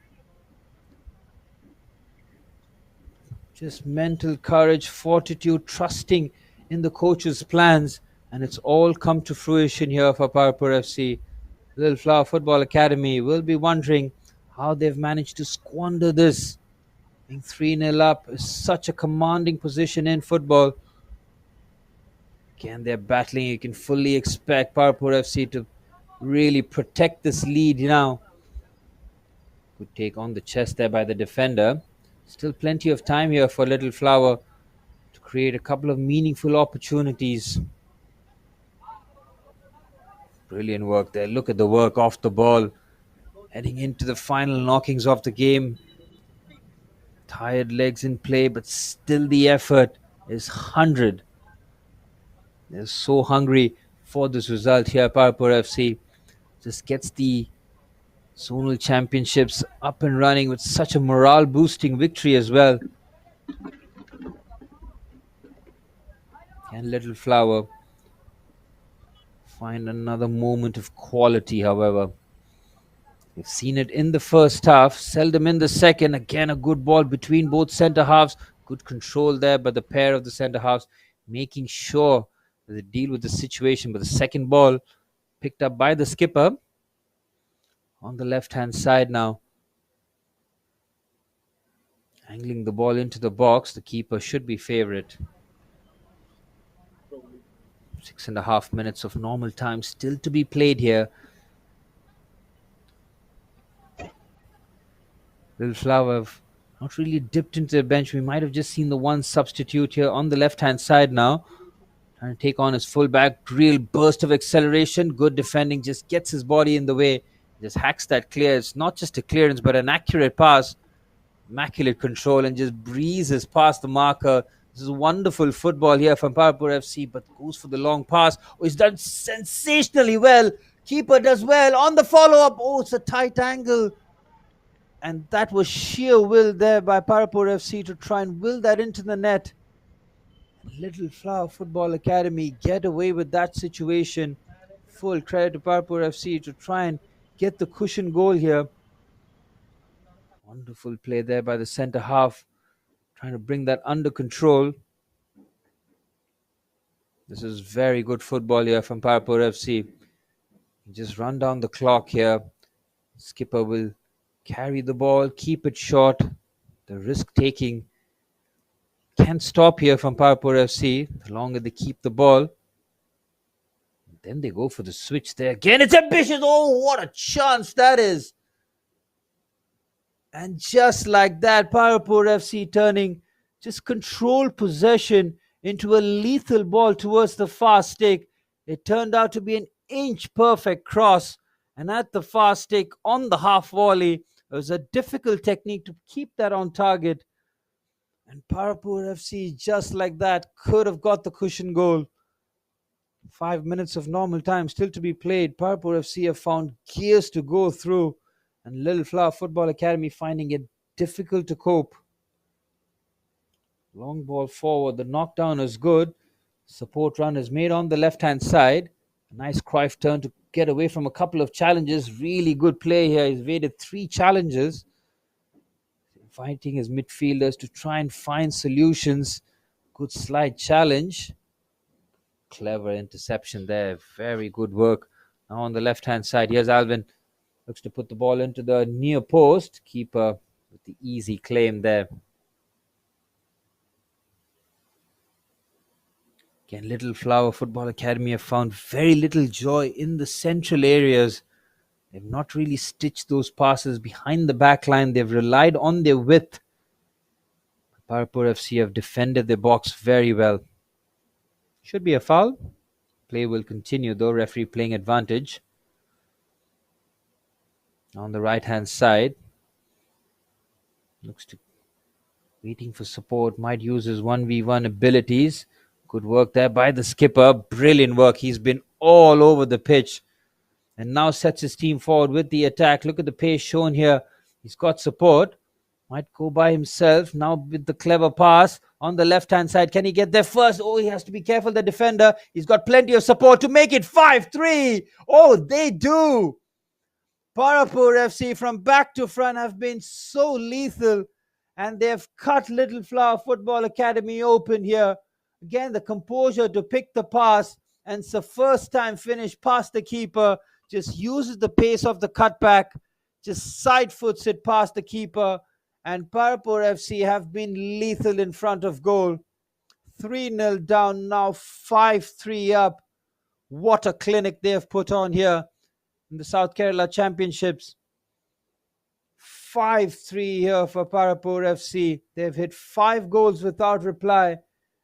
Just mental courage, fortitude, trusting in the coach's plans. And it's all come to fruition here for Parappur FC. Little Flower Football Academy will be wondering how they've managed to squander this. Being 3-0 up is such a commanding position in football. Again, they're battling. You can fully expect Parappur FC to really protect this lead now. Good take on the chest there by the defender. Still plenty of time here for Little Flower to create a couple of meaningful opportunities. Brilliant work there. Look at the work off the ball. Heading into the final knockings of the game. Tired legs in play, but still the effort is 100. They're so hungry for this result here. Parappur FC just gets the zonal championships up and running with such a morale boosting victory as well. Can Little Flower find another moment of quality, however? We've seen it in the first half, seldom in the second. Again, a good ball between both centre halves. Good control there by the pair of the centre halves, making sure that they deal with the situation. But the second ball picked up by the skipper on the left-hand side now. Angling the ball into the box. The keeper should be favourite. 6.5 minutes of normal time still to be played here. Little Flower have not really dipped into the bench. We might have just seen the one substitute here on the left-hand side now. Trying to take on his fullback. Real burst of acceleration. Good defending. Just gets his body in the way. Just hacks that clear. It's not just a clearance, but an accurate pass. Immaculate control and just breezes past the marker. This is wonderful football here from Parappur FC, but goes for the long pass. Oh, he's done sensationally well. Keeper does well on the follow up. Oh, it's a tight angle. And that was sheer will there by Parappur FC to try and will that into the net. Little Flower Football Academy get away with that situation. Full credit to Parappur FC to try and get the cushion goal here. Wonderful play there by the centre half, trying to bring that under control. This is very good football here from Parappur FC. Just run down the clock here. Skipper will carry the ball, keep it short. The risk taking can stop here from Parappur FC. The longer they keep the ball. Then they go for the switch there. Again, it's ambitious. Oh, what a chance that is. And just like that, Parappur FC turning just controlled possession into a lethal ball towards the far stick. It turned out to be an inch perfect cross. And at the far stick on the half volley, it was a difficult technique to keep that on target. And Parappur FC, just like that, could have got the cushion goal. 5 minutes of normal time still to be played. Parappur FC have found gears to go through, and Little Flower Football Academy finding it difficult to cope. Long ball forward. The knockdown is good. Support run is made on the left-hand side. A nice Cruyff turn to get away from a couple of challenges. Really good play here. He's evaded 3 challenges. Inviting his midfielders to try and find solutions. Good slide challenge. Clever interception there. Very good work. Now on the left-hand side, here's Alvin. Looks to put the ball into the near post. Keeper with the easy claim there. Again, Little Flower Football Academy have found very little joy in the central areas. They've not really stitched those passes behind the back line. They've relied on their width. Parappur FC have defended their box very well. Should be a foul. Play will continue though. Referee playing advantage. On the right hand side. Looks to waiting for support. Might use his 1v1 abilities. Good work there by the skipper. Brilliant work. He's been all over the pitch. And now sets his team forward with the attack. Look at the pace shown here. He's got support. Might go by himself. Now with the clever pass on the left-hand side. Can he get there first? Oh, he has to be careful, the defender. He's got plenty of support to make it 5-3. Oh, they do. Parappur FC from back to front have been so lethal. And they've cut Little Flower Football Academy open here. Again, the composure to pick the pass. And it's a first-time finish past the keeper. Just uses the pace of the cutback. Just side foots it past the keeper. And Parappur FC have been lethal in front of goal. 3-0 down, now 5-3 up. What a clinic they've put on here in the South Kerala Championships. 5-3 here for Parappur FC. They've hit 5 goals without reply.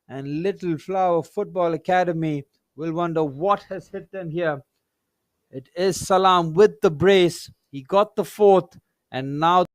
And Little Flower Football Academy will wonder what has hit them here. It is Salam with the brace. He got the 4th. And now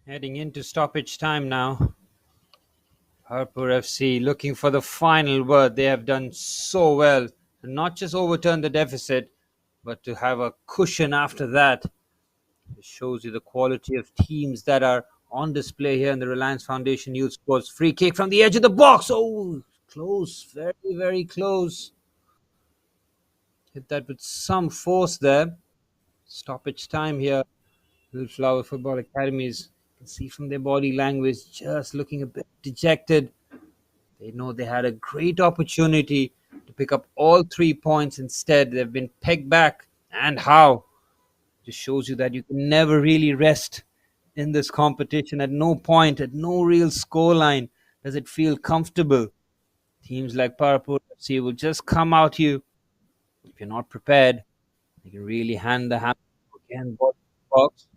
Heading into stoppage time now. Parappur FC looking for the final word. They have done so well to not just overturn the deficit, but to have a cushion after that. It shows you the quality of teams that are on display here in the Reliance Foundation Youth Sports. Free kick from the edge of the box. Oh, close. Very, very close. Hit that with some force there. Stoppage time here. Little Flower Football Academies. You can see from their body language just looking a bit dejected. They know they had a great opportunity to pick up all 3 points. Instead, they've been pegged back. And how? Just shows you that you can never really rest in this competition. At no point, at no real scoreline, does it feel comfortable. Teams like Parappur FC will just come out you. If you're not prepared, they can really hand the hammer again. Box.